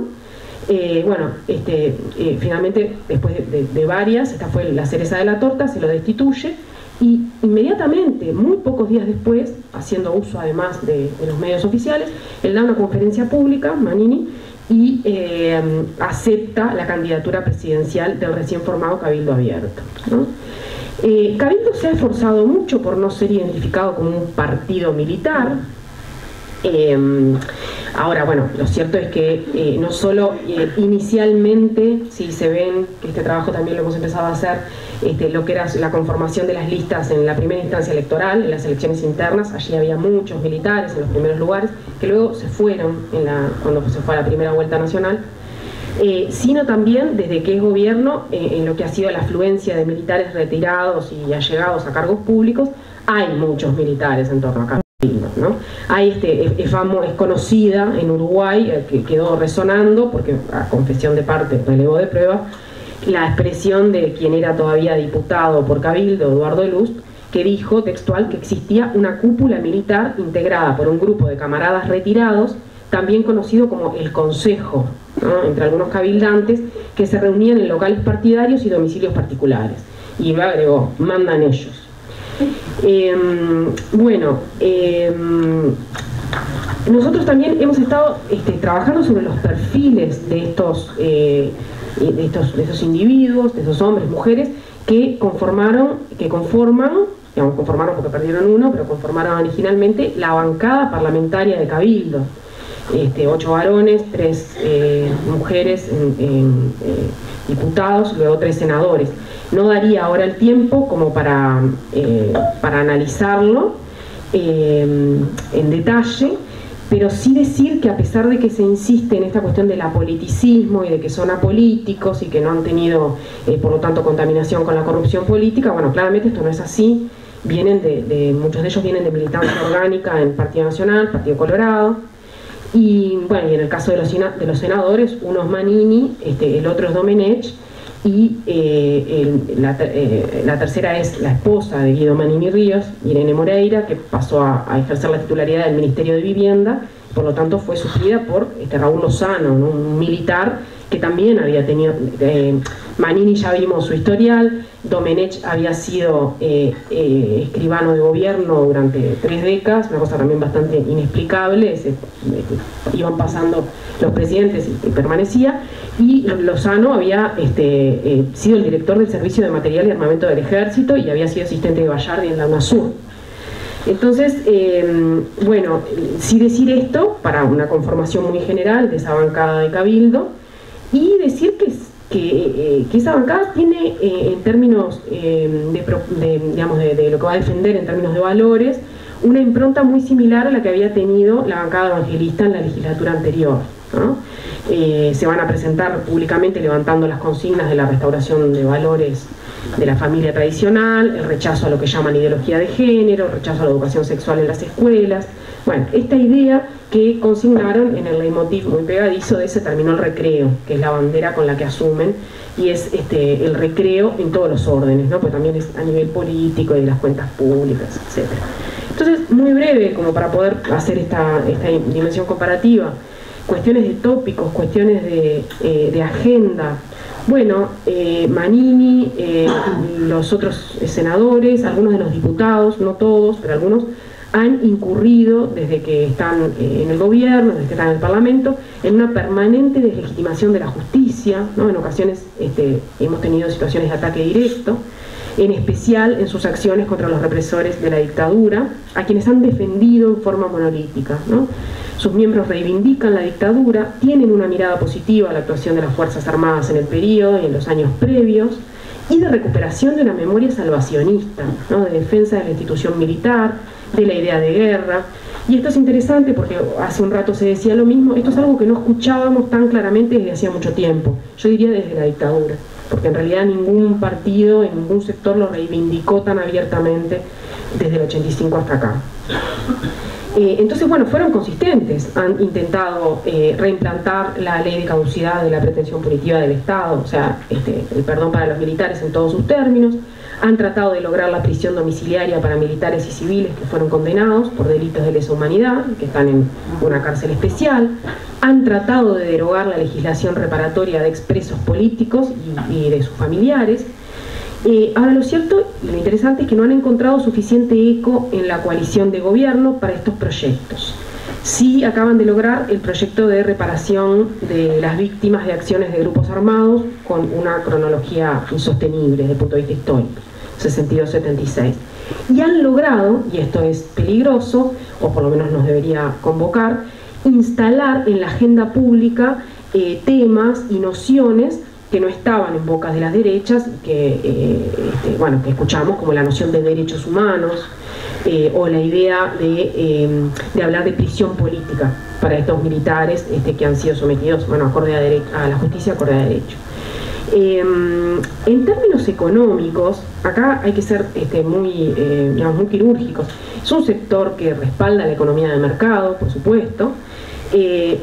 Finalmente, después de varias, esta fue la cereza de la torta, se lo destituye y inmediatamente, muy pocos días después, haciendo uso además de los medios oficiales, él da una conferencia pública, Manini, y acepta la candidatura presidencial del recién formado Cabildo Abierto, ¿no? Cabildo se ha esforzado mucho por no ser identificado como un partido militar. Ahora, bueno, lo cierto es que no solo inicialmente, si se ven que este trabajo también lo hemos empezado a hacer, lo que era la conformación de las listas en la primera instancia electoral, en las elecciones internas, allí había muchos militares en los primeros lugares, que luego se fueron cuando se fue a la primera vuelta nacional, sino también desde que es gobierno, en lo que ha sido la afluencia de militares retirados y allegados a cargos públicos, hay muchos militares en torno a Cabildo, ¿no? Hay es conocida en Uruguay, que quedó resonando, porque a confesión de parte, relevo de prueba, la expresión de quien era todavía diputado por Cabildo, Eduardo Lust, que dijo textual que existía una cúpula militar integrada por un grupo de camaradas retirados, también conocido como el Consejo, ¿no? Entre algunos cabildantes, que se reunían en locales partidarios y domicilios particulares. Y lo agregó, mandan ellos. Nosotros también hemos estado trabajando sobre los perfiles de estos individuos, de esos hombres, mujeres, que conformaron porque perdieron uno, pero conformaron originalmente la bancada parlamentaria de Cabildo. 8 varones, 3 mujeres diputados, luego 3 senadores. No daría ahora el tiempo como para analizarlo en detalle, pero sí decir que a pesar de que se insiste en esta cuestión del apoliticismo y de que son apolíticos y que no han tenido, por lo tanto, contaminación con la corrupción política, bueno, claramente esto no es así. Muchos de ellos vienen de militancia orgánica en Partido Nacional, Partido Colorado, y bueno, y en el caso de los senadores, uno es Manini, el otro es Domenech, y la tercera es la esposa de Guido Manini Ríos, Irene Moreira, que pasó a ejercer la titularidad del Ministerio de Vivienda, por lo tanto fue suplida por Raúl Lozano, ¿no? Un militar que también había tenido, Manini ya vimos su historial, Domenech había sido escribano de gobierno durante 3 décadas, una cosa también bastante inexplicable, iban pasando los presidentes y permanecía, y Lozano había sido el director del Servicio de Material y Armamento del Ejército y había sido asistente de Bayardi en la UNASUR. Entonces, bueno, sí decir esto para una conformación muy general de esa bancada de Cabildo, y decir que esa bancada tiene, en términos digamos, de lo que va a defender en términos de valores, una impronta muy similar a la que había tenido la bancada evangelista en la legislatura anterior, ¿no? Se van a presentar públicamente levantando las consignas de la restauración de valores de la familia tradicional, el rechazo a lo que llaman ideología de género, el rechazo a la educación sexual en las escuelas. Bueno, esta idea que consignaron en el leitmotiv muy pegadizo de Se terminó el recreo, que es la bandera con la que asumen, y es el recreo en todos los órdenes, ¿no? Pues también es a nivel político y de las cuentas públicas, etc. Entonces, muy breve, como para poder hacer esta dimensión comparativa, cuestiones de tópicos, cuestiones de agenda. Bueno, Manini, los otros senadores, algunos de los diputados, no todos, pero algunos, han incurrido desde que están en el gobierno, desde que están en el Parlamento, en una permanente deslegitimación de la justicia, ¿no? En ocasiones hemos tenido situaciones de ataque directo, en especial en sus acciones contra los represores de la dictadura, a quienes han defendido en forma monolítica, ¿no? Sus miembros reivindican la dictadura, tienen una mirada positiva a la actuación de las Fuerzas Armadas en el periodo y en los años previos, y de recuperación de una memoria salvacionista, ¿no? De defensa de la institución militar, de la idea de guerra. Y esto es interesante porque hace un rato se decía lo mismo, esto es algo que no escuchábamos tan claramente desde hacía mucho tiempo, yo diría desde la dictadura, porque en realidad ningún partido, en ningún sector lo reivindicó tan abiertamente desde el 85 hasta acá. Entonces, bueno, fueron consistentes, han intentado reimplantar la ley de caducidad de la pretensión punitiva del Estado, o sea, el perdón para los militares en todos sus términos, han tratado de lograr la prisión domiciliaria para militares y civiles que fueron condenados por delitos de lesa humanidad, que están en una cárcel especial, han tratado de derogar la legislación reparatoria de expresos políticos y de sus familiares. Ahora, lo cierto y lo interesante es que no han encontrado suficiente eco en la coalición de gobierno para estos proyectos. Sí acaban de lograr el proyecto de reparación de las víctimas de acciones de grupos armados con una cronología insostenible desde el punto de vista histórico, 62-76. Y han logrado, y esto es peligroso, o por lo menos nos debería convocar, instalar en la agenda pública temas y nociones que no estaban en boca de las derechas, que escuchamos, como la noción de derechos humanos, o la idea de hablar de prisión política para estos militares que han sido sometidos, bueno, acorde a la justicia, acorde a derecho. En términos económicos, acá hay que ser muy quirúrgicos. Es un sector que respalda la economía de mercado, por supuesto,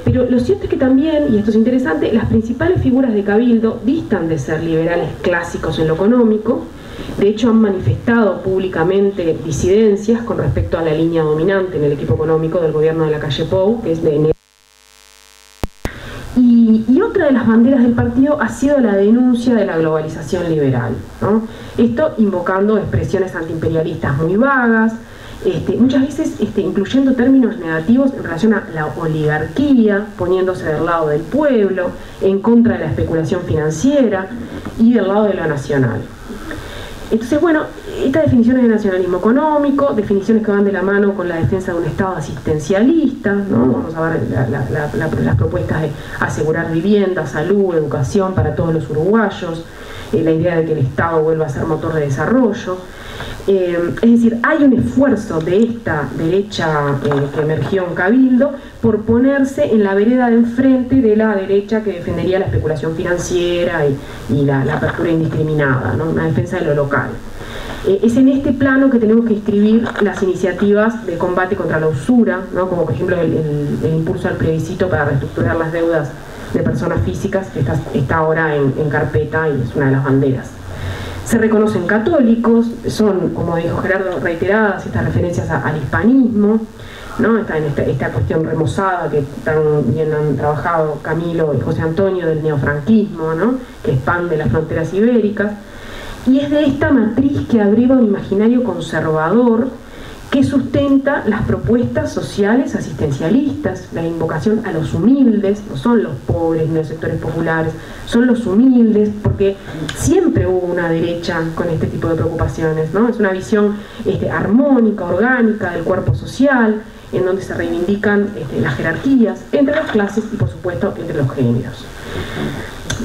pero lo cierto es que también, y esto es interesante, las principales figuras de Cabildo distan de ser liberales clásicos en lo económico. De hecho, han manifestado públicamente disidencias con respecto a la línea dominante en el equipo económico del gobierno de Lacalle Pou, que es de y otra de las banderas del partido ha sido la denuncia de la globalización liberal, ¿no? Esto invocando expresiones antiimperialistas muy vagas, muchas veces incluyendo términos negativos en relación a la oligarquía, poniéndose del lado del pueblo, en contra de la especulación financiera y del lado de lo nacional. Entonces, bueno, estas definiciones de nacionalismo económico, definiciones que van de la mano con la defensa de un Estado asistencialista, ¿no? Vamos a ver las propuestas de asegurar vivienda, salud, educación para todos los uruguayos, la idea de que el Estado vuelva a ser motor de desarrollo. Es decir, hay un esfuerzo de esta derecha que emergió en Cabildo por ponerse en la vereda de enfrente de la derecha que defendería la especulación financiera y la apertura indiscriminada, ¿no? Una defensa de lo local. Es en este plano que tenemos que inscribir las iniciativas de combate contra la usura, ¿no? Como por ejemplo el impulso al plebiscito para reestructurar las deudas de personas físicas, que está ahora en carpeta y es una de las banderas. Se reconocen católicos, son, como dijo Gerardo, reiteradas estas referencias al hispanismo, ¿no? Está en esta cuestión remozada que tan bien han trabajado Camilo y José Antonio del neofranquismo, ¿no? Que expande las fronteras ibéricas. Y es de esta matriz que abriga un imaginario conservador que sustenta las propuestas sociales asistencialistas, la invocación a los humildes, no son los pobres ni los sectores populares, son los humildes, porque siempre hubo una derecha con este tipo de preocupaciones, ¿no? Es una visión armónica, orgánica del cuerpo social, en donde se reivindican las jerarquías entre las clases y, por supuesto, entre los géneros.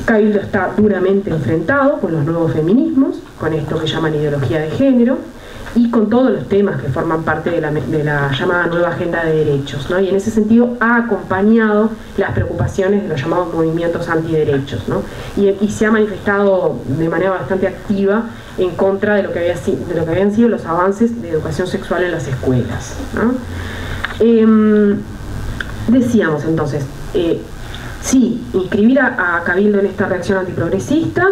Cabildo está duramente enfrentado con los nuevos feminismos, con esto que llaman ideología de género, y con todos los temas que forman parte de la llamada nueva agenda de derechos, ¿no? Y en ese sentido ha acompañado las preocupaciones de los llamados movimientos antiderechos, ¿no? Y se ha manifestado de manera bastante activa en contra de lo que habían sido los avances de educación sexual en las escuelas, ¿no? Decíamos entonces, sí, inscribir a Cabildo en esta reacción antiprogresista.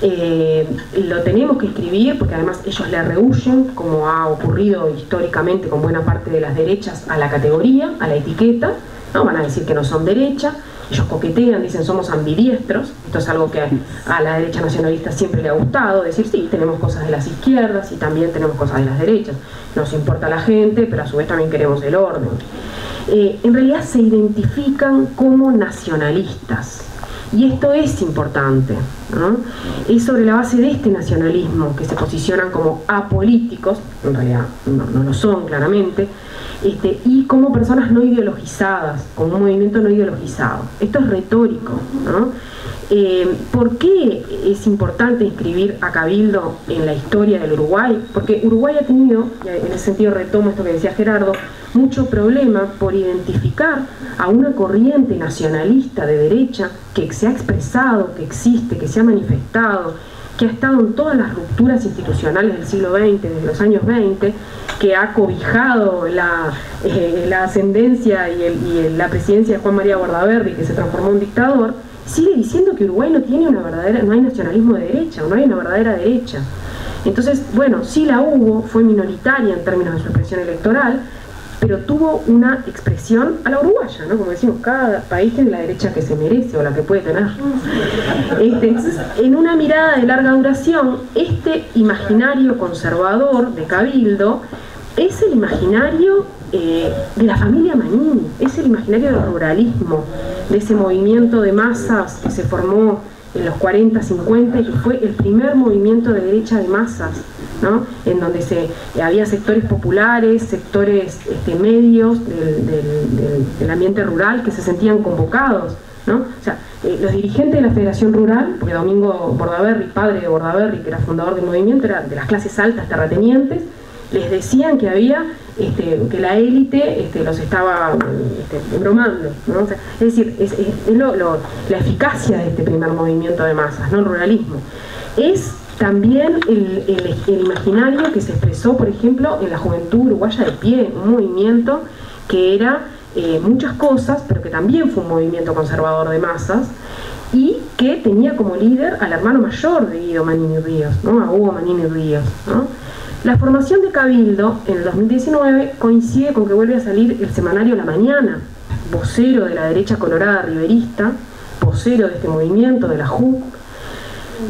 Lo tenemos que escribir porque además ellos le rehuyen, como ha ocurrido históricamente con buena parte de las derechas, a la categoría, a la etiqueta, ¿no? Van a decir que no son derecha, ellos coquetean, dicen somos ambidiestros. Esto es algo que a la derecha nacionalista siempre le ha gustado, decir sí, tenemos cosas de las izquierdas y también tenemos cosas de las derechas, nos importa la gente, pero a su vez también queremos el orden. En realidad se identifican como nacionalistas. Y esto es importante, ¿no? Es sobre la base de este nacionalismo que se posicionan como apolíticos, en realidad no lo son claramente, y como personas no ideologizadas, como un movimiento no ideologizado. Esto es retórico, ¿no? ¿Por qué es importante inscribir a Cabildo en la historia del Uruguay? Porque Uruguay ha tenido, y en ese sentido retomo esto que decía Gerardo, mucho problema por identificar a una corriente nacionalista de derecha que se ha expresado, que existe, que se ha manifestado, que ha estado en todas las rupturas institucionales del siglo XX, desde los años 20, que ha cobijado la ascendencia y la presidencia de Juan María Bordaberry, que se transformó en dictador. Sigue diciendo que Uruguay no hay nacionalismo de derecha, no hay una verdadera derecha. Entonces, bueno, sí la hubo, fue minoritaria en términos de su expresión electoral, pero tuvo una expresión a la uruguaya, ¿no? Como decimos, cada país tiene la derecha que se merece o la que puede tener. Entonces, en una mirada de larga duración, este imaginario conservador de Cabildo es el imaginario de la familia Manini, es el imaginario del ruralismo, de ese movimiento de masas que se formó en los 40, 50 y que fue el primer movimiento de derecha de masas, ¿no? En donde había sectores populares, sectores medios del ambiente rural que se sentían convocados, ¿no? O sea, los dirigentes de la Federación Rural, porque Domingo Bordaberry, padre de Bordaberry, que era fundador del movimiento, era de las clases altas terratenientes, les decían que había que la élite los estaba bromando, ¿no? O sea, es decir, es la eficacia de este primer movimiento de masas, ¿no? El ruralismo. Es también el imaginario que se expresó, por ejemplo, en la juventud uruguaya de pie, un movimiento que era muchas cosas, pero que también fue un movimiento conservador de masas, y que tenía como líder al hermano mayor de Guido Manini Ríos, ¿no? A Hugo Manini Ríos, ¿no? La formación de Cabildo en el 2019 coincide con que vuelve a salir el semanario La Mañana, vocero de la derecha colorada riverista, vocero de este movimiento, de la JUC,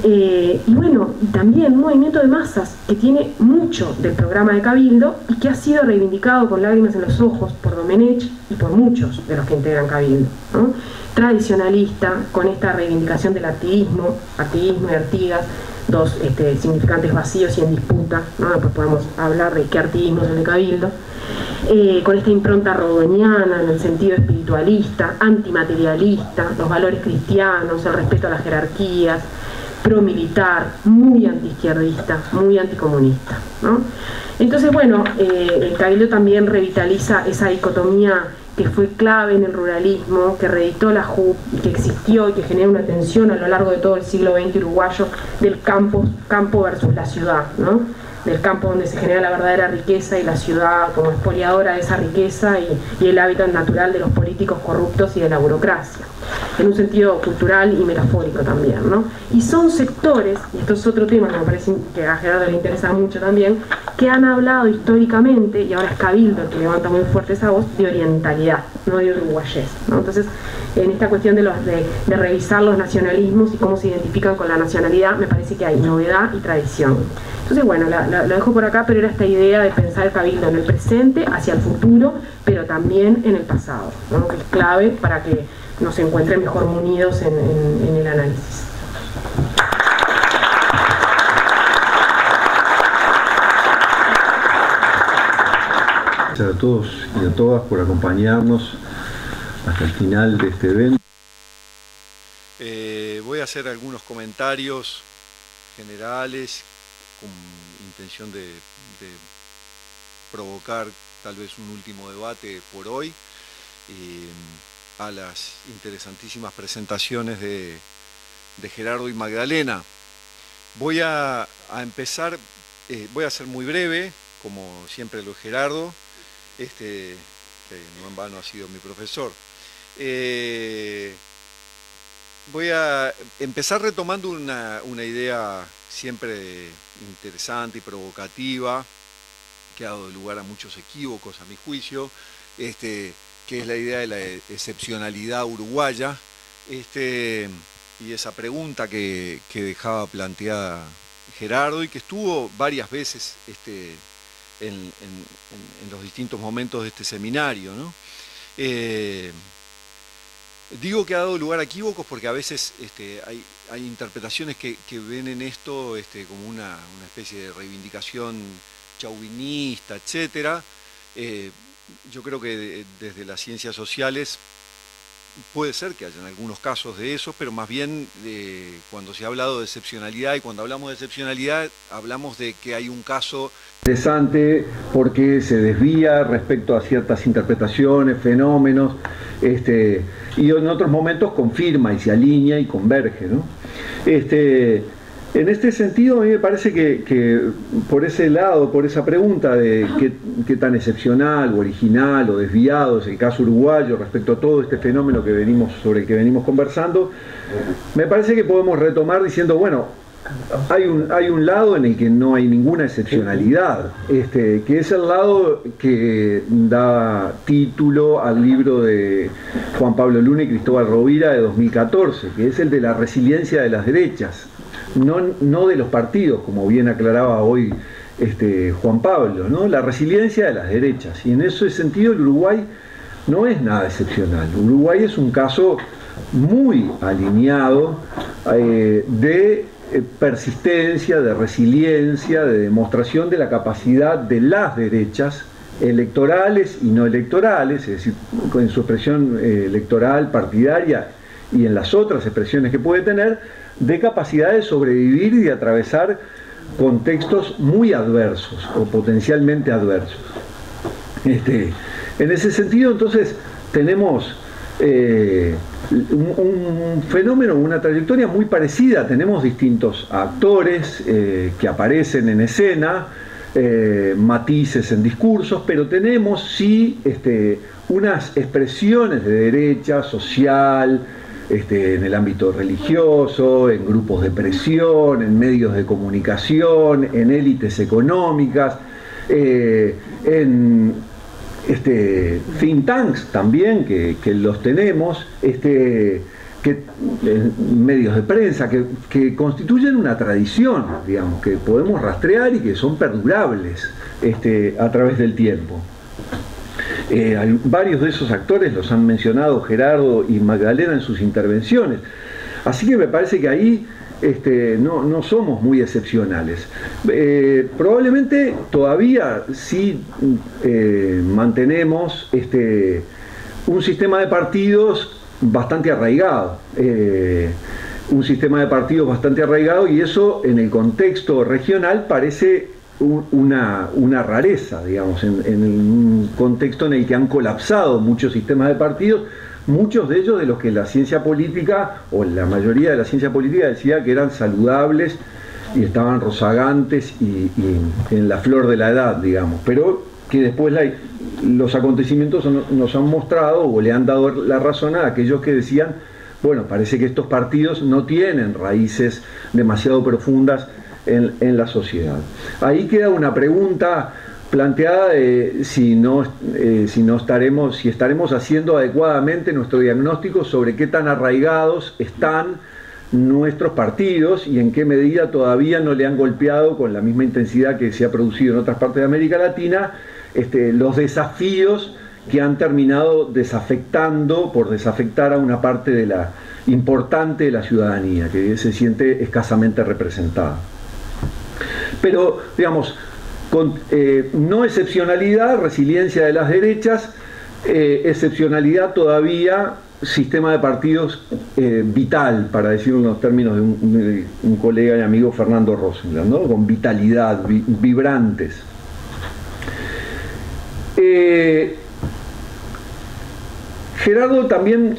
y bueno, también un movimiento de masas que tiene mucho del programa de Cabildo y que ha sido reivindicado con lágrimas en los ojos por Domenech y por muchos de los que integran Cabildo, ¿no? Tradicionalista, con esta reivindicación del activismo y Artigas, dos significantes vacíos y en disputa, ¿no? Después podemos hablar de qué activismo es el de Cabildo, con esta impronta rodoniana en el sentido espiritualista, antimaterialista, los valores cristianos, el respeto a las jerarquías, pro-militar, muy antiizquierdista, muy anticomunista, ¿no? Entonces, bueno, el Cabildo también revitaliza esa dicotomía que fue clave en el ruralismo, que reeditó la JUP, que existió y que genera una tensión a lo largo de todo el siglo XX uruguayo del campo versus la ciudad, ¿no? Del campo donde se genera la verdadera riqueza y la ciudad como expoliadora de esa riqueza y el hábitat natural de los políticos corruptos y de la burocracia. en un sentido cultural y metafórico también, ¿no? Y son sectores, y esto es otro tema que me parece que a Gerardo le interesa mucho también, que han hablado históricamente, y ahora es Cabildo el que levanta muy fuerte esa voz, de orientalidad, no de uruguayés, ¿no? Entonces, en esta cuestión de revisar los nacionalismos y cómo se identifican con la nacionalidad, me parece que hay novedad y tradición. Entonces, bueno, lo dejo por acá, pero era esta idea de pensar el Cabildo en el presente, hacia el futuro, pero también en el pasado, ¿no? Que es clave para que nos encuentren mejor munidos en el análisis. Gracias a todos y a todas por acompañarnos hasta el final de este evento. Voy a hacer algunos comentarios generales con intención de provocar tal vez un último debate por hoy a las interesantísimas presentaciones de Gerardo y Magdalena. Voy a empezar, voy a ser muy breve, como siempre lo es Gerardo, que no en vano ha sido mi profesor. Voy a empezar retomando una idea siempre interesante y provocativa, que ha dado lugar a muchos equívocos a mi juicio, que es la idea de la excepcionalidad uruguaya, y esa pregunta que dejaba planteada Gerardo y que estuvo varias veces en los distintos momentos de este seminario, ¿no? Digo que ha dado lugar a equívocos porque a veces hay interpretaciones que ven en esto como una especie de reivindicación chauvinista, etc. Yo creo que desde las ciencias sociales puede ser que hayan algunos casos de eso, pero más bien cuando se ha hablado de excepcionalidad, y cuando hablamos de excepcionalidad hablamos de que hay un caso interesante porque se desvía respecto a ciertas interpretaciones, fenómenos, y en otros momentos confirma y se alinea y converge, ¿no? En este sentido, a mí me parece que por ese lado, por esa pregunta de qué tan excepcional o original o desviado es el caso uruguayo respecto a todo este fenómeno sobre el que venimos conversando, me parece que podemos retomar diciendo, bueno, hay un lado en el que no hay ninguna excepcionalidad, que es el lado que da título al libro de Juan Pablo Luna y Cristóbal Rovira de 2014, que es el de la resiliencia de las derechas. No de los partidos, como bien aclaraba hoy Juan Pablo, ¿no? La resiliencia de las derechas. Y en ese sentido el Uruguay no es nada excepcional. Uruguay es un caso muy alineado de persistencia, de resiliencia, de demostración de la capacidad de las derechas electorales y no electorales, es decir, en su expresión electoral, partidaria y en las otras expresiones que puede tener, de capacidad de sobrevivir y de atravesar contextos muy adversos o potencialmente adversos. En ese sentido, entonces, tenemos un fenómeno, una trayectoria muy parecida. Tenemos distintos actores que aparecen en escena, matices en discursos, pero tenemos sí unas expresiones de derecha social, en el ámbito religioso, en grupos de presión, en medios de comunicación, en élites económicas, en think tanks también, que los tenemos, medios de prensa, que constituyen una tradición, digamos, que podemos rastrear y que son perdurables a través del tiempo. Varios de esos actores los han mencionado Gerardo y Magdalena en sus intervenciones, así que me parece que ahí no somos muy excepcionales. Probablemente todavía sí mantenemos un sistema de partidos bastante arraigado, y eso en el contexto regional parece una rareza, digamos, en un contexto en el que han colapsado muchos sistemas de partidos, muchos de ellos de los que la ciencia política, o la mayoría de la ciencia política, decía que eran saludables y estaban rozagantes y en la flor de la edad, digamos, pero que después los acontecimientos nos han mostrado o le han dado la razón a aquellos que decían bueno, parece que estos partidos no tienen raíces demasiado profundas en la sociedad. Ahí queda una pregunta planteada de si estaremos haciendo adecuadamente nuestro diagnóstico sobre qué tan arraigados están nuestros partidos y en qué medida todavía no le han golpeado con la misma intensidad que se ha producido en otras partes de América Latina los desafíos que han terminado por desafectar a una parte importante de la ciudadanía, que se siente escasamente representada. Pero, digamos, con no excepcionalidad, resiliencia de las derechas, excepcionalidad todavía, sistema de partidos vital, para decirlo en los términos de un colega y amigo, Fernando Rosenblatt, ¿no? Con vitalidad, vibrantes. Gerardo también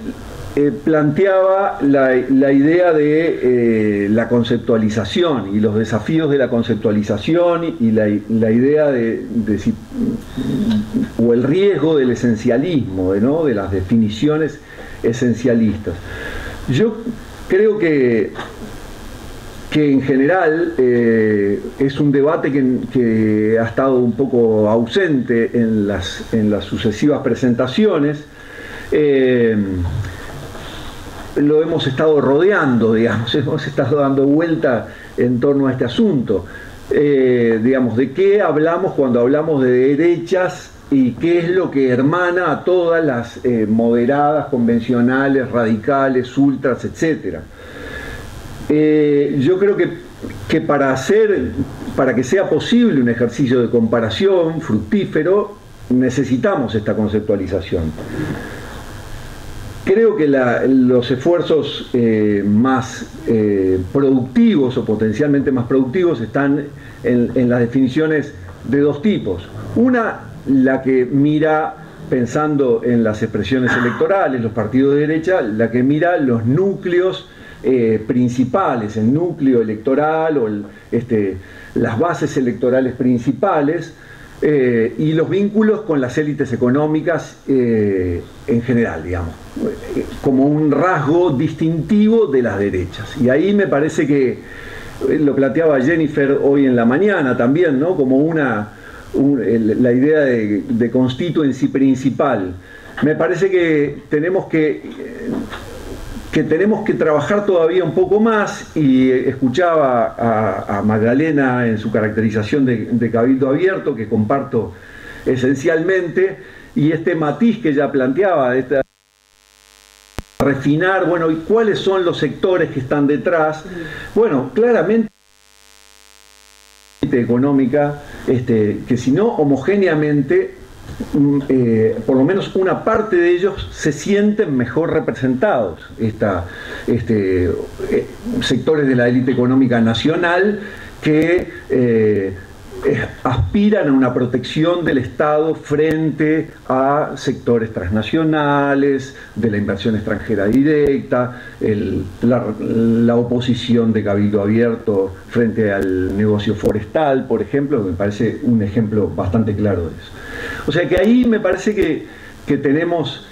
planteaba la idea de la conceptualización y los desafíos de la conceptualización y la idea o el riesgo del esencialismo, ¿no? De las definiciones esencialistas. Yo creo que en general es un debate que ha estado un poco ausente en las sucesivas presentaciones. Lo hemos estado rodeando, digamos, hemos estado dando vuelta en torno a este asunto. Digamos, ¿de qué hablamos cuando hablamos de derechas y qué es lo que hermana a todas las moderadas, convencionales, radicales, ultras, etcétera? Yo creo que para que sea posible un ejercicio de comparación fructífero, necesitamos esta conceptualización. Creo que los esfuerzos más productivos o potencialmente más productivos están en las definiciones de dos tipos. Una, la que mira, pensando en las expresiones electorales, los partidos de derecha, la que mira los núcleos principales, el núcleo electoral o las bases electorales principales, y los vínculos con las élites económicas en general, digamos, como un rasgo distintivo de las derechas. Y ahí me parece que lo planteaba Jennifer hoy en la mañana también, ¿no? Como la idea de constituency principal. Me parece que tenemos que trabajar todavía un poco más, y escuchaba a Magdalena en su caracterización de cabildo abierto, que comparto esencialmente, y este matiz que ella planteaba, refinar, bueno, ¿y cuáles son los sectores que están detrás? Bueno, claramente económica, que si no homogéneamente, por lo menos una parte de ellos se sienten mejor representados, sectores de la élite económica nacional que aspiran a una protección del Estado frente a sectores transnacionales, de la inversión extranjera directa, la oposición de cabildo abierto frente al negocio forestal, por ejemplo, me parece un ejemplo bastante claro de eso. O sea que ahí me parece que tenemos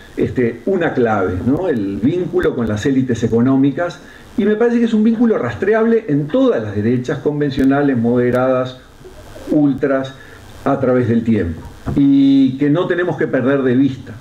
una clave, ¿no? El vínculo con las élites económicas, y me parece que es un vínculo rastreable en todas las derechas convencionales, moderadas, ultras, a través del tiempo, y que no tenemos que perder de vista.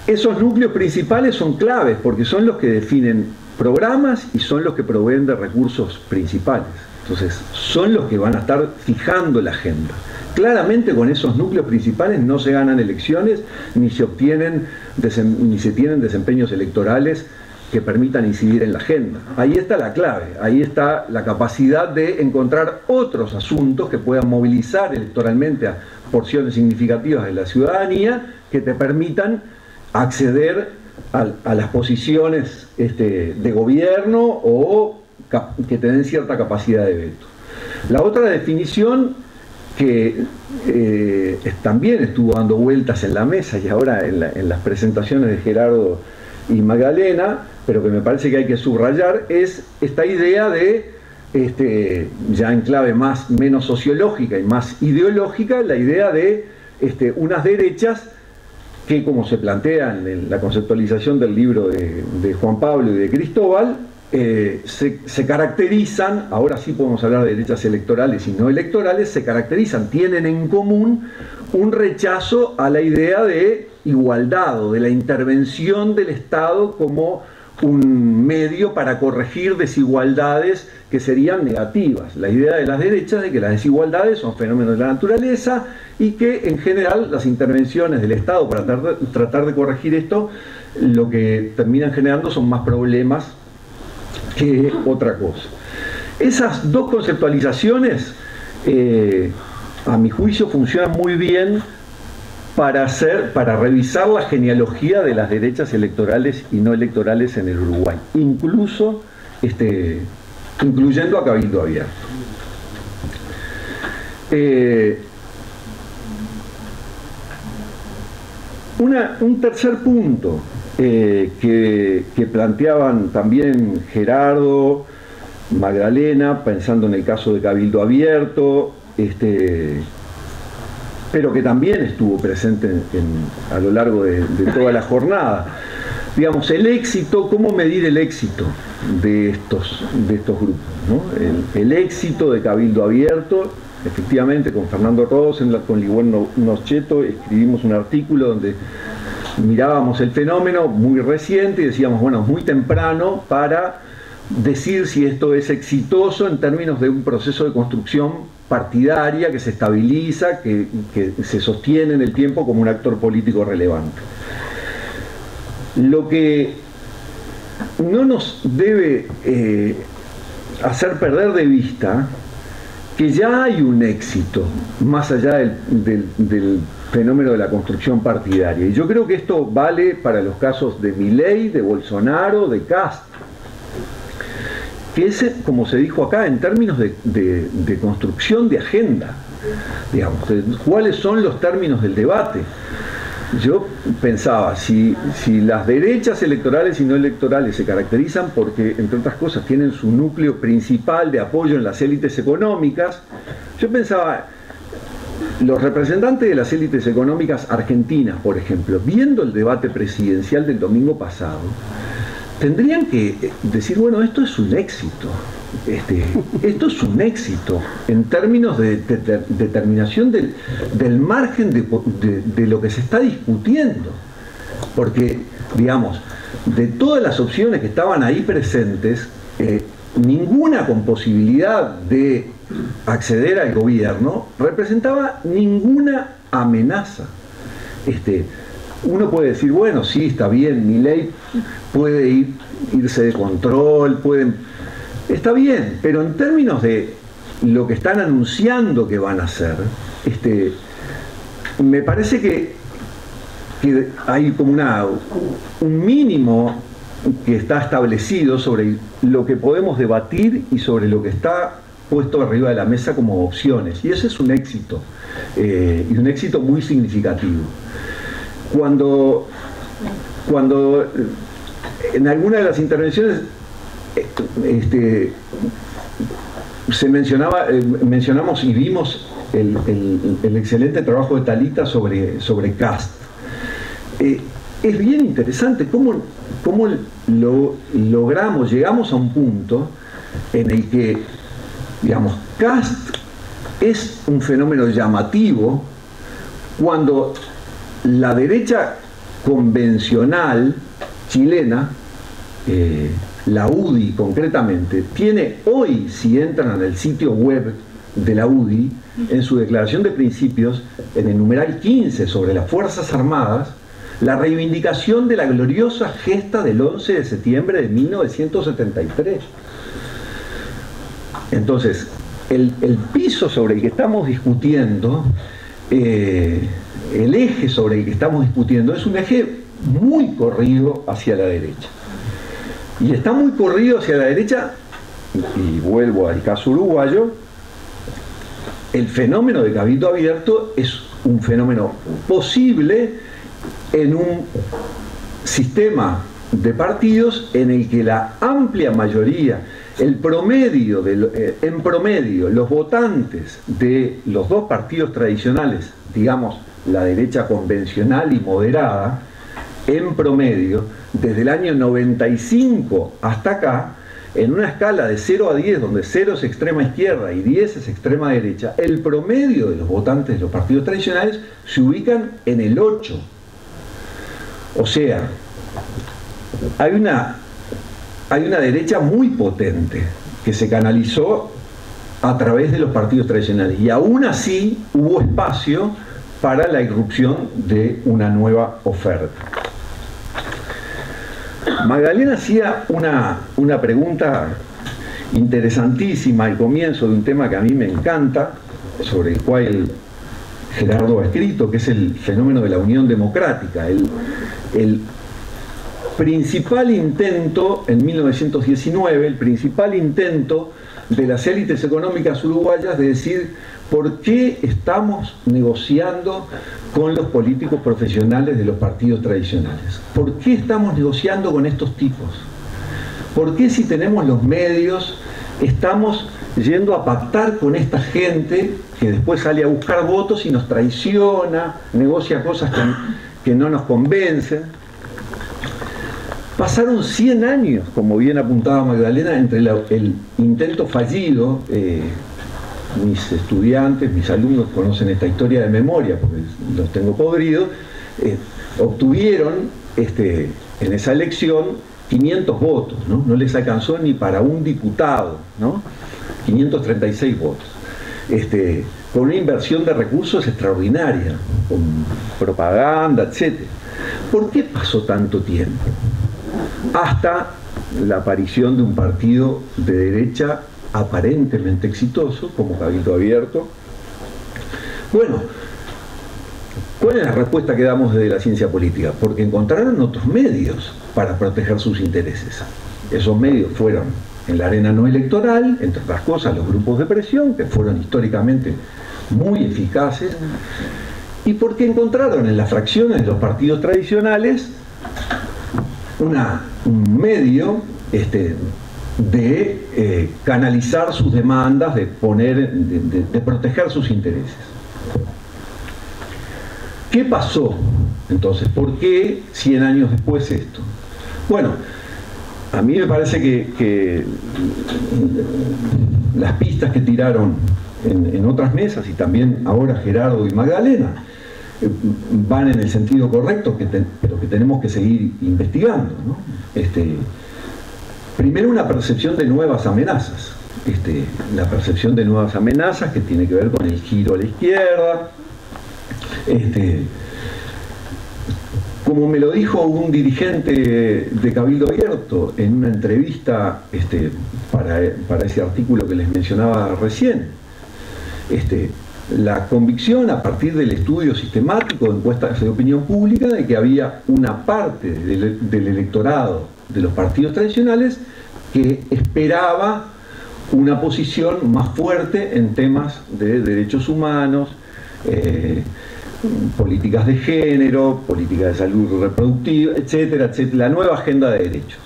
Esos núcleos principales son claves porque son los que definen programas y son los que proveen de recursos principales. Entonces, son los que van a estar fijando la agenda. Claramente con esos núcleos principales no se ganan elecciones ni se tienen desempeños electorales que permitan incidir en la agenda. Ahí está la clave, ahí está la capacidad de encontrar otros asuntos que puedan movilizar electoralmente a porciones significativas de la ciudadanía que te permitan acceder a las posiciones de gobierno o que te den cierta capacidad de veto. La otra definición que también estuvo dando vueltas en la mesa y ahora en las presentaciones de Gerardo y Magdalena, pero que me parece que hay que subrayar, es esta idea de, ya en clave menos sociológica y más ideológica, la idea de unas derechas que, como se plantea en la conceptualización del libro de Juan Pablo y de Cristóbal, se caracterizan, ahora sí podemos hablar de derechas electorales y no electorales, se caracterizan, tienen en común un rechazo a la idea de igualdad o de la intervención del Estado como un medio para corregir desigualdades que serían negativas. La idea de las derechas de que las desigualdades son fenómenos de la naturaleza y que en general las intervenciones del Estado para tratar de corregir esto lo que terminan generando son más problemas que otra cosa. Esas dos conceptualizaciones a mi juicio funcionan muy bien para revisar la genealogía de las derechas electorales y no electorales en el Uruguay, incluso incluyendo a Cabildo Abierto. Un tercer punto que planteaban también Gerardo, Magdalena, pensando en el caso de Cabildo Abierto, pero que también estuvo presente a lo largo de toda la jornada. Digamos, el éxito, ¿cómo medir el éxito de estos grupos, ¿no? El éxito de Cabildo Abierto, efectivamente, con Fernando Rosen, con Ligüen Noscheto, escribimos un artículo donde mirábamos el fenómeno muy reciente y decíamos, bueno, es muy temprano para decir si esto es exitoso en términos de un proceso de construcción partidaria que se estabiliza, que se sostiene en el tiempo como un actor político relevante. Lo que no nos debe hacer perder de vista que ya hay un éxito más allá del fenómeno de la construcción partidaria. Y yo creo que esto vale para los casos de Milei, de Bolsonaro, de Kast, que es, como se dijo acá, en términos de construcción de agenda, digamos, cuáles son los términos del debate. Yo pensaba, si las derechas electorales y no electorales se caracterizan porque, entre otras cosas, tienen su núcleo principal de apoyo en las élites económicas, yo pensaba, los representantes de las élites económicas argentinas, por ejemplo, viendo el debate presidencial del domingo pasado, tendrían que decir, bueno, esto es un éxito. Esto es un éxito en términos de determinación del margen de lo que se está discutiendo. Porque, digamos, de todas las opciones que estaban ahí presentes, ninguna con posibilidad de acceder al gobierno representaba ninguna amenaza. Uno puede decir, bueno, sí, está bien, Milei puede irse de control, está bien, pero en términos de lo que están anunciando que van a hacer, me parece que hay como un mínimo que está establecido sobre lo que podemos debatir y sobre lo que está puesto arriba de la mesa como opciones, y ese es un éxito, y un éxito muy significativo. Cuando en alguna de las intervenciones mencionamos y vimos el excelente trabajo de Talita sobre Kast. Es bien interesante cómo llegamos a un punto en el que, digamos, Kast es un fenómeno llamativo cuando la derecha convencional chilena, la UDI concretamente, tiene hoy, si entran en el sitio web de la UDI, en su declaración de principios, en el numeral 15 sobre las Fuerzas Armadas, la reivindicación de la gloriosa gesta del 11 de septiembre de 1973. Entonces, el piso sobre el que estamos discutiendo, el eje sobre el que estamos discutiendo es un eje muy corrido hacia la derecha. Y está muy corrido hacia la derecha, y vuelvo al caso uruguayo, el fenómeno de Cabildo Abierto es un fenómeno posible en un sistema de partidos en el que la amplia mayoría, en promedio, los votantes de los dos partidos tradicionales, digamos, la derecha convencional y moderada, en promedio, desde el año 95 hasta acá, en una escala de 0 a 10, donde 0 es extrema izquierda y 10 es extrema derecha, el promedio de los votantes de los partidos tradicionales se ubican en el 8. O sea, hay una derecha muy potente que se canalizó a través de los partidos tradicionales, y aún así hubo espacio para la irrupción de una nueva oferta. Magdalena hacía una pregunta interesantísima al comienzo de un tema que a mí me encanta, sobre el cual Gerardo ha escrito, que es el fenómeno de la unión democrática. El principal intento, en 1919, el principal intento de las élites económicas uruguayas de decir por qué estamos negociando con los políticos profesionales de los partidos tradicionales. ¿Por qué estamos negociando con estos tipos? ¿Por qué, si tenemos los medios, estamos yendo a pactar con esta gente que después sale a buscar votos y nos traiciona, negocia cosas que no nos convencen? Pasaron 100 años, como bien apuntaba Magdalena, entre el intento fallido. Mis estudiantes, mis alumnos conocen esta historia de memoria porque los tengo podridos. Obtuvieron en esa elección 500 votos, ¿no? No les alcanzó ni para un diputado, ¿no? 536 votos. Con una inversión de recursos extraordinaria, con propaganda, etc. ¿Por qué pasó tanto tiempo? Hasta la aparición de un partido de derecha aparentemente exitoso, como Cabildo Abierto. Bueno, ¿cuál es la respuesta que damos desde la ciencia política? Porque encontraron otros medios para proteger sus intereses. Esos medios fueron en la arena no electoral, entre otras cosas, los grupos de presión, que fueron históricamente muy eficaces, y porque encontraron en las fracciones de los partidos tradicionales un medio de canalizar sus demandas, de proteger sus intereses. ¿Qué pasó entonces? ¿Por qué 100 años después esto? Bueno, a mí me parece que las pistas que tiraron en otras mesas, y también ahora Gerardo y Magdalena, van en el sentido correcto, pero que tenemos que seguir investigando, ¿no? Primero, una percepción de nuevas amenazas. La percepción de nuevas amenazas que tiene que ver con el giro a la izquierda. Como me lo dijo un dirigente de Cabildo Abierto en una entrevista para ese artículo que les mencionaba recién, la convicción a partir del estudio sistemático de encuestas de opinión pública de que había una parte del electorado de los partidos tradicionales que esperaba una posición más fuerte en temas de derechos humanos, políticas de género, políticas de salud reproductiva, etcétera, etcétera, la nueva agenda de derechos.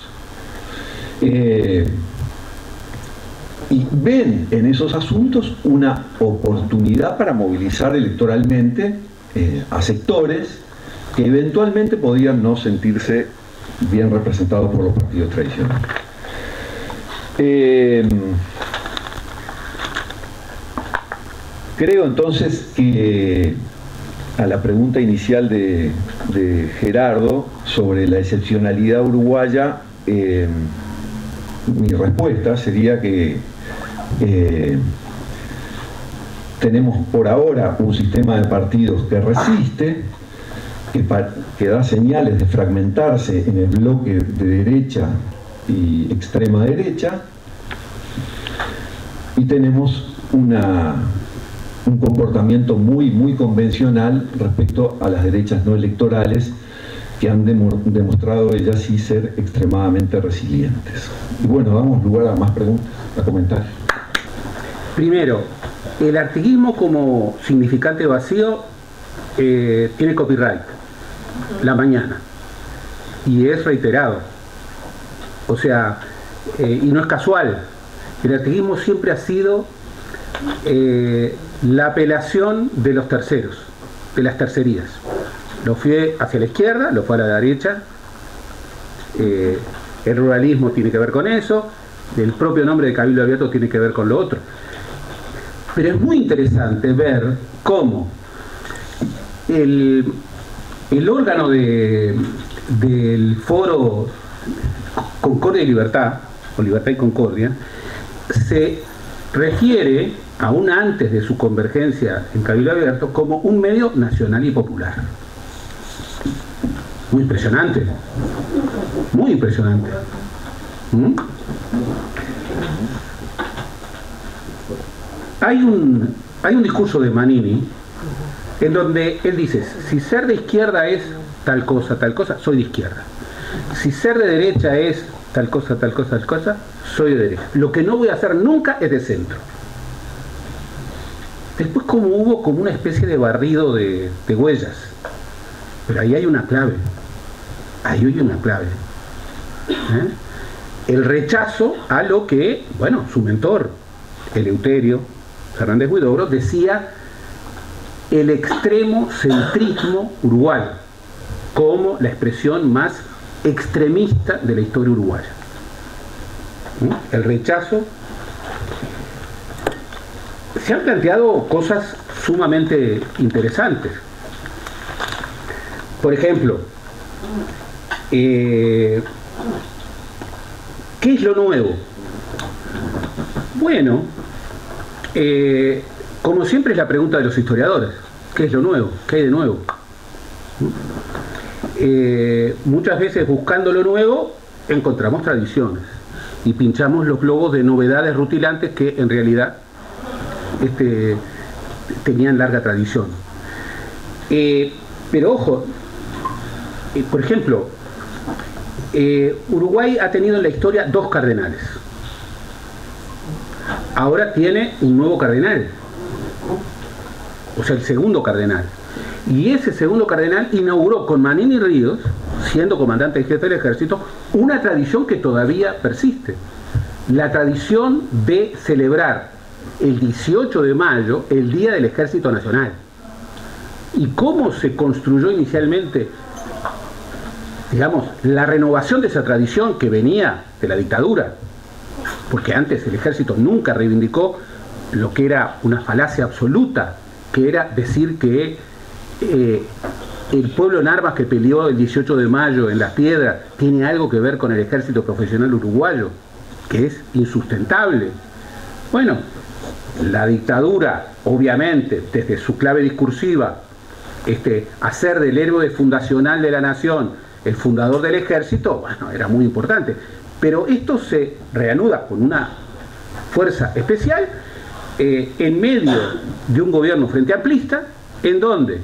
Y ven en esos asuntos una oportunidad para movilizar electoralmente a sectores que eventualmente podían no sentirse bien representados por los partidos tradicionales. Creo entonces que a la pregunta inicial de Gerardo sobre la excepcionalidad uruguaya, mi respuesta sería que tenemos por ahora un sistema de partidos que resiste, que da señales de fragmentarse en el bloque de derecha y extrema derecha, y tenemos un comportamiento muy convencional respecto a las derechas no electorales, que han demostrado ellas sí ser extremadamente resilientes. Y bueno, damos lugar a más preguntas, a comentarios. Primero, el artiguismo como significante vacío tiene copyright, la mañana, y es reiterado. O sea, y no es casual, el artiguismo siempre ha sido la apelación de los terceros, de las tercerías. Lo fue hacia la izquierda, lo fue a la derecha. El ruralismo tiene que ver con eso, el propio nombre de Cabildo Abierto tiene que ver con lo otro. Pero es muy interesante ver cómo el órgano del foro Concordia y Libertad, o Libertad y Concordia, se refiere, aún antes de su convergencia en Cabildo Abierto, como un medio nacional y popular. Muy impresionante. Muy impresionante. Hay un discurso de Manini en donde él dice, si ser de izquierda es tal cosa, soy de izquierda. Si ser de derecha es tal cosa, soy de derecha. Lo que no voy a hacer nunca es de centro. Después hubo como una especie de barrido de huellas. Pero ahí hay una clave. Ahí hay una clave. El rechazo a lo que, bueno, su mentor, Eleuterio Fernández Huidobro, decía el extremo centrismo uruguayo como la expresión más extremista de la historia uruguaya. El rechazo. Se han planteado cosas sumamente interesantes. Por ejemplo, ¿qué es lo nuevo? Bueno, como siempre es la pregunta de los historiadores. ¿Qué es lo nuevo? ¿Qué hay de nuevo? Muchas veces buscando lo nuevo encontramos tradiciones y pinchamos los globos de novedades rutilantes que en realidad tenían larga tradición. Pero ojo, por ejemplo, Uruguay ha tenido en la historia 2 cardenales. Ahora tiene un nuevo cardenal, o sea, el segundo cardenal. Y ese segundo cardenal inauguró con Manini Ríos, siendo comandante en jefe del ejército, una tradición que todavía persiste. La tradición de celebrar el 18 de mayo el Día del Ejército Nacional. ¿Y cómo se construyó inicialmente, digamos, la renovación de esa tradición que venía de la dictadura? Porque antes el ejército nunca reivindicó lo que era una falacia absoluta, que era decir que el pueblo en armas que peleó el 18 de mayo en Las Piedras tiene algo que ver con el ejército profesional uruguayo, que es insustentable. Bueno, la dictadura, obviamente, desde su clave discursiva, hacer del héroe fundacional de la nación el fundador del ejército, bueno, era muy importante. Pero esto se reanuda con una fuerza especial en medio de un gobierno frente amplista, en donde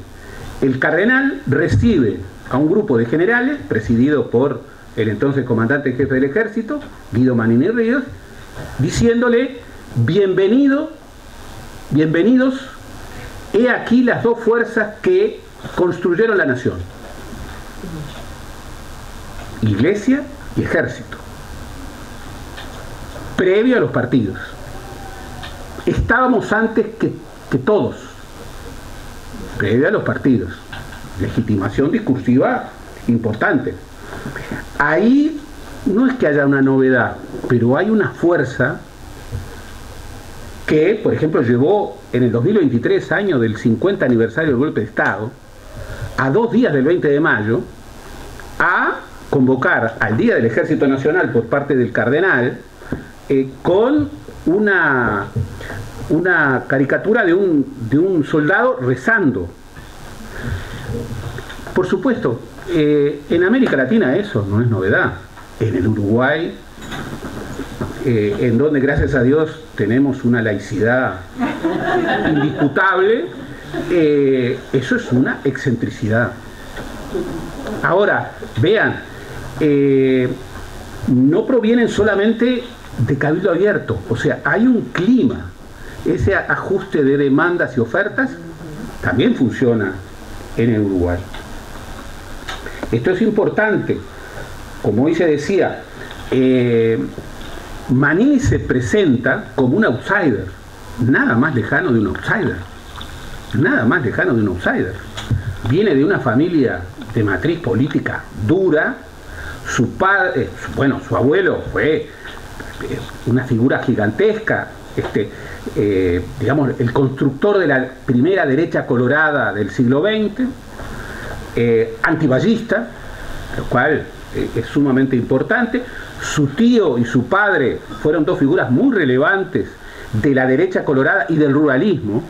el cardenal recibe a un grupo de generales, presidido por el entonces comandante en jefe del ejército, Guido Manini Ríos, diciéndole, bienvenidos, he aquí las 2 fuerzas que construyeron la nación. Iglesia y ejército. Previo a los partidos. Estábamos antes que todos. Previo a los partidos. Legitimación discursiva importante. Ahí no es que haya una novedad, pero hay una fuerza que, por ejemplo, llevó en el 2023, año del 50 aniversario del golpe de Estado, a 2 días del 20 de mayo, a convocar al Día del Ejército Nacional por parte del cardenal, con una caricatura de un soldado rezando. Por supuesto, en América Latina eso no es novedad. En el Uruguay, en donde gracias a Dios tenemos una laicidad indisputable, eso es una excentricidad. Ahora, vean, no provienen solamente de Cabildo Abierto, o sea, hay un clima. Ese ajuste de demandas y ofertas también funciona en el Uruguay. Esto es importante. Como hoy se decía, Manini se presenta como un outsider, nada más lejano de un outsider, nada más lejano de un outsider. Viene de una familia de matriz política dura, su padre, bueno, su abuelo fue una figura gigantesca, digamos, el constructor de la primera derecha colorada del siglo XX, antiballista, lo cual es sumamente importante. Su tío y su padre fueron dos figuras muy relevantes de la derecha colorada y del ruralismo,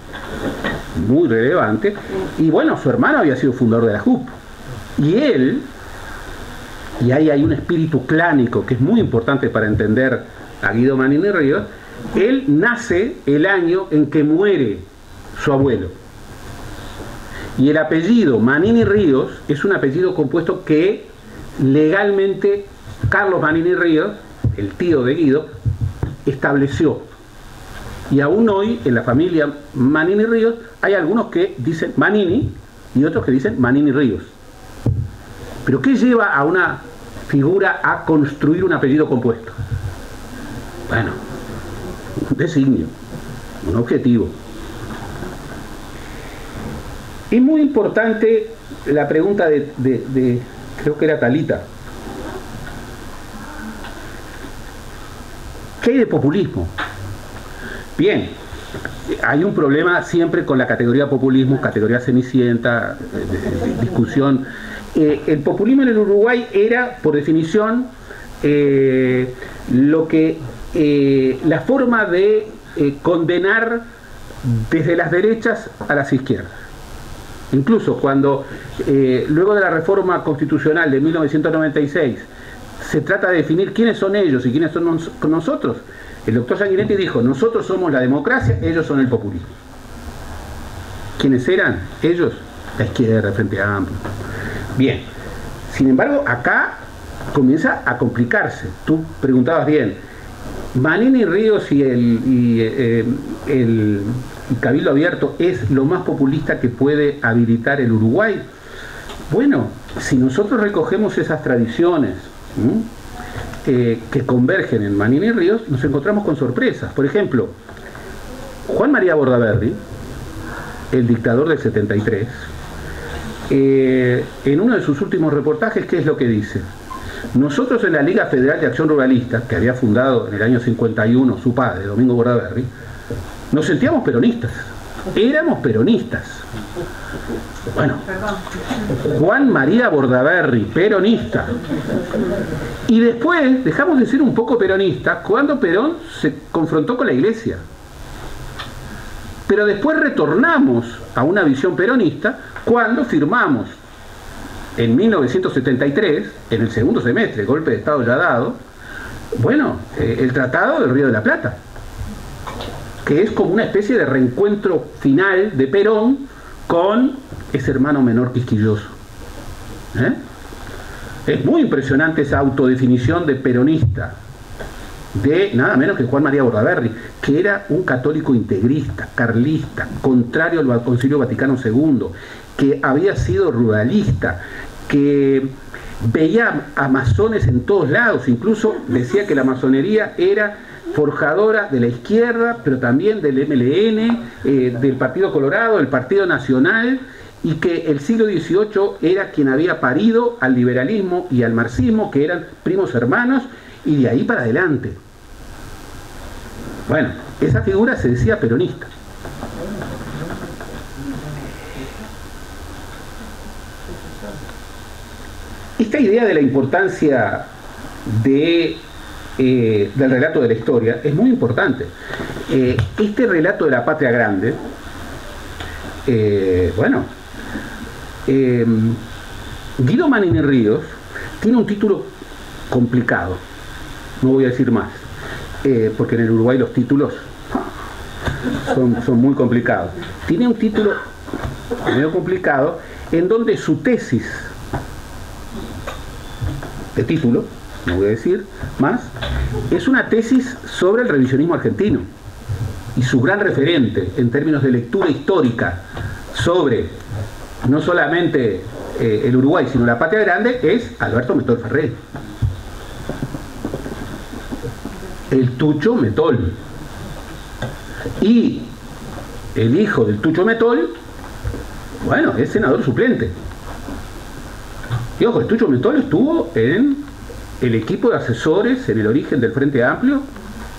muy relevante, y bueno, su hermano había sido fundador de la JUP, y él, y ahí hay un espíritu clánico que es muy importante para entender a Guido Manini Ríos. Él nace el año en que muere su abuelo, y el apellido Manini Ríos es un apellido compuesto que legalmente Carlos Manini Ríos, el tío de Guido, estableció. Y aún hoy en la familia Manini Ríos hay algunos que dicen Manini y otros que dicen Manini Ríos. Pero ¿qué lleva a una figura a construir un apellido compuesto? Bueno, un designio, un objetivo. Es muy importante la pregunta de creo que era Talita. ¿Qué hay de populismo? Bien, hay un problema siempre con la categoría populismo, categoría cenicienta, discusión. El populismo en el Uruguay era, por definición, lo que la forma de condenar desde las derechas a las izquierdas. Incluso cuando luego de la reforma constitucional de 1996 se trata de definir quiénes son ellos y quiénes son nosotros, el doctor Sanguinetti dijo: nosotros somos la democracia, ellos son el populismo. ¿Quiénes eran? Ellos, la izquierda, el Frente Amplio. Bien, sin embargo, acá comienza a complicarse. Tú preguntabas bien, Manini Ríos y el Cabildo Abierto es lo más populista que puede habilitar el Uruguay. Bueno, si nosotros recogemos esas tradiciones que convergen en Manini Ríos, nos encontramos con sorpresas. Por ejemplo, Juan María Bordaberry, el dictador del 73, en uno de sus últimos reportajes, ¿qué es lo que dice? Nosotros en la Liga Federal de Acción Ruralista, que había fundado en el año 51 su padre, Domingo Bordaberry, nos sentíamos peronistas, éramos peronistas. Bueno, Juan María Bordaberry, peronista. Y después dejamos de ser un poco peronistas cuando Perón se confrontó con la Iglesia. Pero después retornamos a una visión peronista cuando firmamos en 1973, en el segundo semestre, golpe de Estado ya dado, bueno, el Tratado del Río de la Plata, que es como una especie de reencuentro final de Perón con ese hermano menor quisquilloso. Es muy impresionante esa autodefinición de peronista de nada menos que Juan María Bordaberry, que era un católico integrista, carlista, contrario al Concilio Vaticano II, que había sido ruralista, que veía a masones en todos lados, incluso decía que la masonería era forjadora de la izquierda, pero también del MLN, del Partido Colorado, del Partido Nacional, y que el siglo XVIII era quien había parido al liberalismo y al marxismo, que eran primos hermanos, y de ahí para adelante. Bueno, esa figura se decía peronista. Esta idea de la importancia del relato de la historia es muy importante. Este relato de la patria grande, Guido Manini Ríos tiene un título complicado, no voy a decir más, porque en el Uruguay los títulos son muy complicados. Tiene un título medio complicado en donde su tesis de título, no voy a decir más, es una tesis sobre el revisionismo argentino, y su gran referente en términos de lectura histórica sobre no solamente el Uruguay, sino la patria grande, es Alberto Metol Ferrer. el Tucho Metol. Y el hijo del Tucho Metol, bueno, es senador suplente. Y ojo, el Tucho Metol estuvo en el equipo de asesores en el origen del Frente Amplio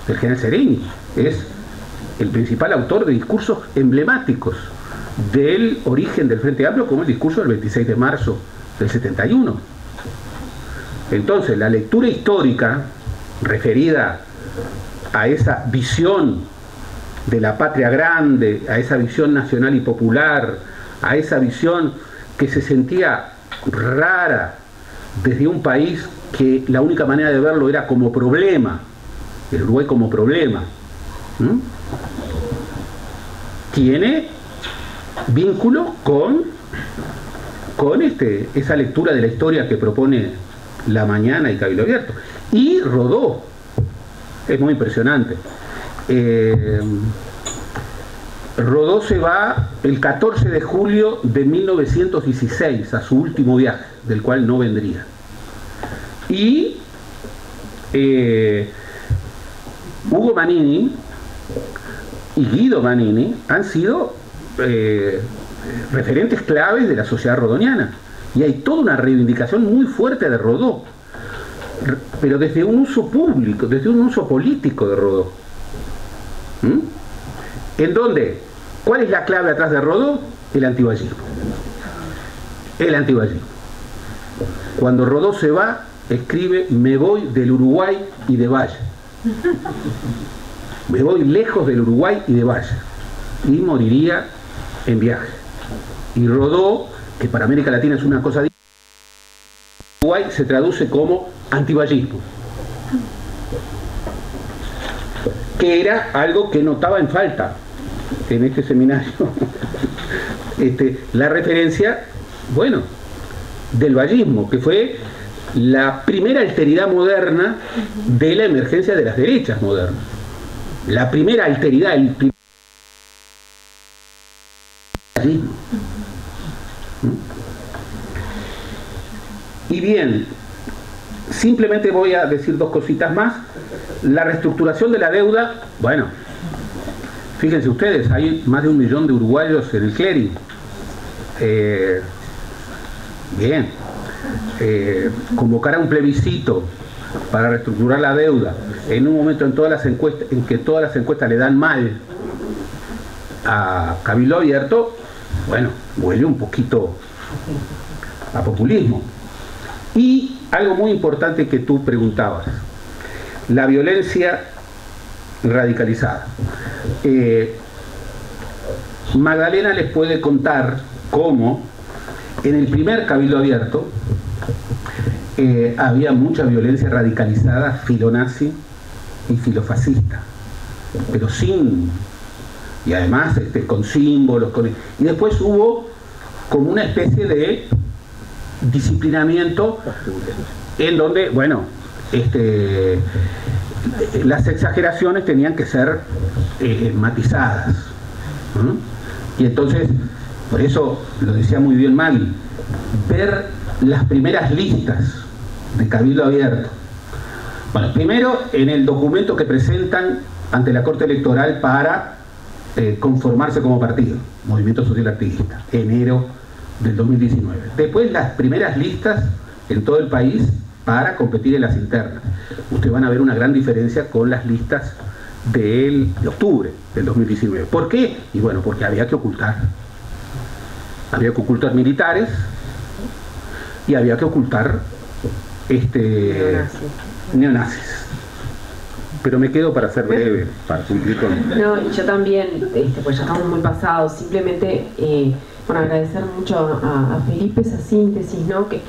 del general Sereni. Es el principal autor de discursos emblemáticos del origen del Frente Amplio, como el discurso del 26 de marzo del 71. Entonces, la lectura histórica referida a esa visión de la patria grande, a esa visión nacional y popular, a esa visión que se sentía rara desde un país que la única manera de verlo era como problema, el Uruguay como problema, tiene vínculo con esa lectura de la historia que propone La Mañana y Cabildo Abierto. Y Rodó, es muy impresionante. Rodó se va el 14 de julio de 1916 a su último viaje, del cual no vendría. Y Hugo Manini y Guido Manini han sido referentes claves de la sociedad rodoniana. Y hay toda una reivindicación muy fuerte de Rodó, pero desde un uso público, desde un uso político de Rodó. ¿En dónde? ¿Cuál es la clave atrás de Rodó? El antivallismo. El antivallismo. Cuando Rodó se va, escribe: me voy del Uruguay y de Valle. Me voy lejos del Uruguay y de Valle. Y moriría en viaje. Y Rodó, que para América Latina es una cosa distinta, Uruguay se traduce como antivallismo, que era algo que notaba en falta en este seminario. La referencia, bueno, del vallismo, que fue la primera alteridad moderna de la emergencia de las derechas modernas. La primera alteridad, el primer vallismo. Y bien, simplemente voy a decir dos cositas más. La reestructuración de la deuda, bueno, fíjense ustedes, hay más de 1 millón de uruguayos en el clearing. Bien, convocar a un plebiscito para reestructurar la deuda en un momento en que todas las encuestas le dan mal a Cabildo Abierto, bueno, huele un poquito a populismo. Y algo muy importante que tú preguntabas, la violencia radicalizada. Magdalena les puede contar cómo en el primer Cabildo Abierto había mucha violencia radicalizada filonazi y filofascista, pero sin, y además con símbolos, y después hubo como una especie de disciplinamiento en donde, bueno, las exageraciones tenían que ser matizadas, ¿no? Y entonces, por eso lo decía muy bien Maggie, ver las primeras listas de Cabildo Abierto. Bueno, primero en el documento que presentan ante la Corte Electoral para conformarse como partido, Movimiento Social Activista, enero del 2019. Después las primeras listas en todo el país para competir en las internas. Ustedes van a ver una gran diferencia con las listas de octubre del 2019. ¿Por qué? Y bueno, porque había que ocultar. Había que ocultar militares y había que ocultar neonazis. Pero me quedo para ser breve, para cumplir con... No, y yo también, pues ya estamos muy pasados, simplemente bueno, agradecer mucho a Felipe esa síntesis, ¿no? Que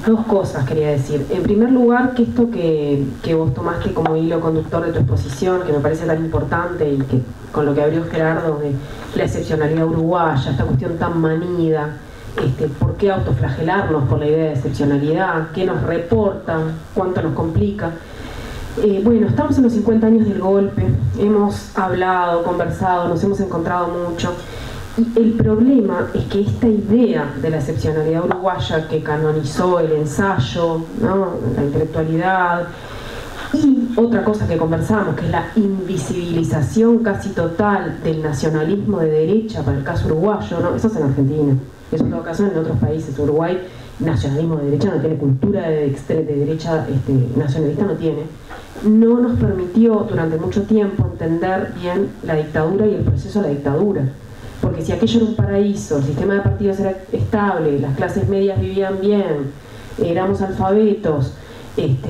dos cosas quería decir. En primer lugar, que esto que vos tomaste como hilo conductor de tu exposición, que me parece tan importante y que con lo que abrió Gerardo de la excepcionalidad uruguaya, esta cuestión tan manida, ¿por qué autoflagelarnos por la idea de excepcionalidad? ¿Qué nos reporta? ¿Cuánto nos complica? Bueno, estamos en los 50 años del golpe, hemos hablado, conversado, nos hemos encontrado mucho. Y el problema es que esta idea de la excepcionalidad uruguaya que canonizó el ensayo, ¿no?, la intelectualidad, Y otra cosa que conversamos, que es la invisibilización casi total del nacionalismo de derecha para el caso uruguayo, ¿no? Eso es en Argentina, eso en todo caso en otros países. Uruguay, nacionalismo de derecha no tiene, cultura de derecha nacionalista no tiene. No nos permitió durante mucho tiempo entender bien la dictadura y el proceso de la dictadura. Porque si aquello era un paraíso, el sistema de partidos era estable, las clases medias vivían bien, éramos alfabetos,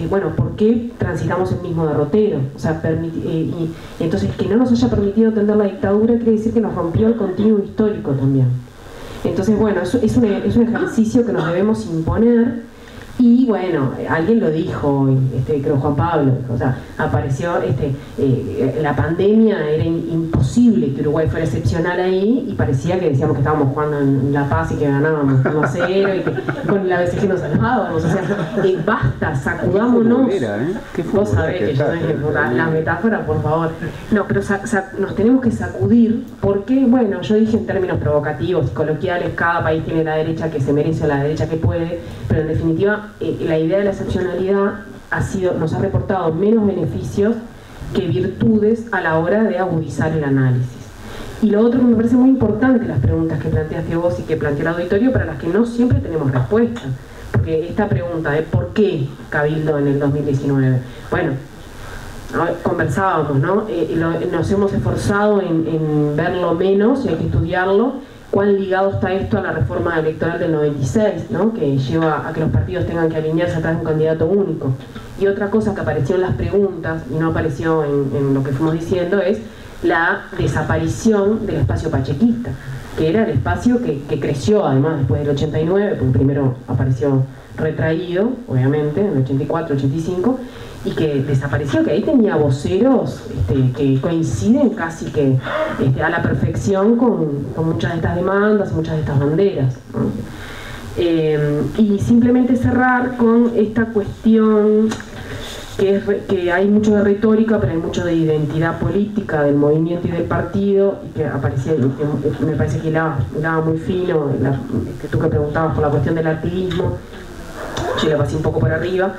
bueno, ¿por qué transitamos el mismo derrotero? O sea, y entonces que no nos haya permitido entender la dictadura quiere decir que nos rompió el continuo histórico también. Entonces, bueno, es un ejercicio que nos debemos imponer. Y bueno, alguien lo dijo, creo Juan Pablo, o sea, apareció la pandemia, era imposible que Uruguay fuera excepcional ahí, y parecía que decíamos que estábamos jugando en La Paz y que ganábamos 1-0 y que con la BCG nos salvábamos. O sea, basta, sacudámonos. Vos sabés que yo la metáfora, por favor. No, pero nos tenemos que sacudir, porque, bueno, yo dije en términos provocativos y coloquiales, cada país tiene la derecha que se merece o la derecha que puede, pero en definitiva la idea de la excepcionalidad nos ha reportado menos beneficios que virtudes a la hora de agudizar el análisis. Y lo otro que me parece muy importante, las preguntas que planteaste vos y que planteó el auditorio, para las que no siempre tenemos respuesta. Porque esta pregunta de ¿por qué Cabildo en el 2019? Bueno, conversábamos, ¿no? Nos hemos esforzado en verlo menos y hay que estudiarlo. Cuán ligado está esto a la reforma electoral del 96, ¿no? Que lleva a que los partidos tengan que alinearse atrás de un candidato único. Y otra cosa que apareció en las preguntas y no apareció en lo que fuimos diciendo es la desaparición del espacio pachequista, que era el espacio que creció además después del 89, porque primero apareció retraído, obviamente, en el 84, 85, y que desapareció, que ahí tenía voceros que coinciden casi que a la perfección con muchas de estas demandas, muchas de estas banderas, ¿no? Y simplemente cerrar con esta cuestión que hay mucho de retórica, pero hay mucho de identidad política del movimiento y del partido, y que aparecía, me parece que hilaba muy fino, tú que preguntabas por la cuestión del activismo, yo la pasé un poco por arriba,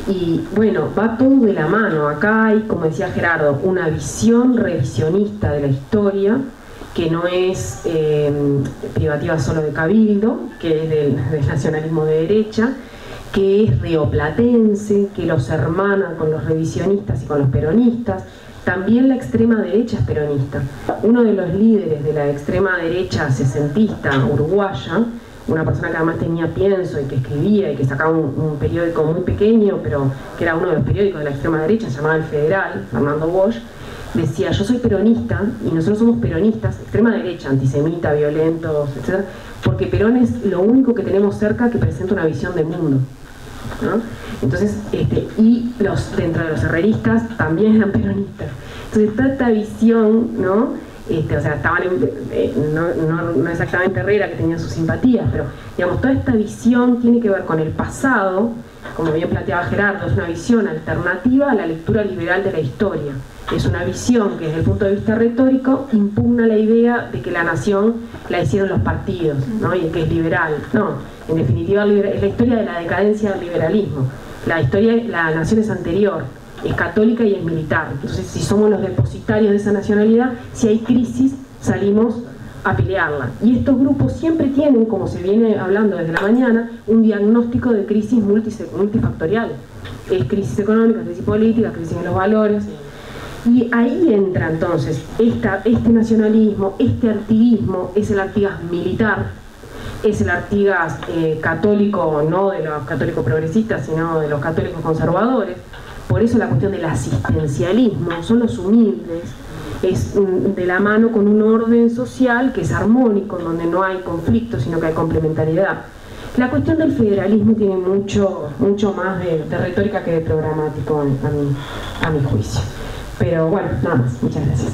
y bueno, va todo de la mano. Acá hay, como decía Gerardo, una visión revisionista de la historia, que no es privativa solo de Cabildo, que es del nacionalismo de derecha, que es rioplatense, que los hermana con los revisionistas y con los peronistas. También la extrema derecha es peronista. Uno de los líderes de la extrema derecha sesentista uruguaya, una persona que además tenía pienso y que escribía y que sacaba un periódico muy pequeño, pero que era uno de los periódicos de la extrema derecha, se llamaba El Federal, Fernando Bosch, decía: yo soy peronista, y nosotros somos peronistas, extrema derecha, antisemita, violentos, etc., porque Perón es lo único que tenemos cerca que presenta una visión de mundo, ¿no? Entonces, y dentro de los herreristas también eran peronistas. Entonces, toda esta visión, ¿no? O sea, estaban no exactamente Herrera, que tenía sus simpatías, pero digamos, toda esta visión tiene que ver con el pasado, como bien planteaba Gerardo, es una visión alternativa a la lectura liberal de la historia. Es una visión que desde el punto de vista retórico impugna la idea de que la nación la hicieron los partidos, ¿no? Y que es liberal. No, en definitiva es la historia de la decadencia del liberalismo. La nación es anterior, es católica y es militar. Entonces, si somos los depositarios de esa nacionalidad, si hay crisis, salimos a pelearla. Y estos grupos siempre tienen, como se viene hablando desde la mañana, un diagnóstico de crisis multifactorial. Es crisis económica, crisis política, crisis en los valores. Y ahí entra entonces este nacionalismo, este artiguismo, es el Artigas militar, es el Artigas católico, no de los católicos progresistas, sino de los católicos conservadores. Por eso la cuestión del asistencialismo, son los humildes, es de la mano con un orden social que es armónico, donde no hay conflicto, sino que hay complementariedad. La cuestión del federalismo tiene mucho más de retórica que de programático a mi juicio. Pero bueno, nada más. Muchas gracias.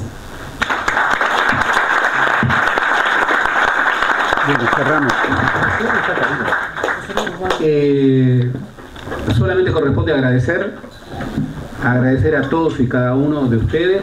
Bien, cerramos. Solamente corresponde agradecer a todos y cada uno de ustedes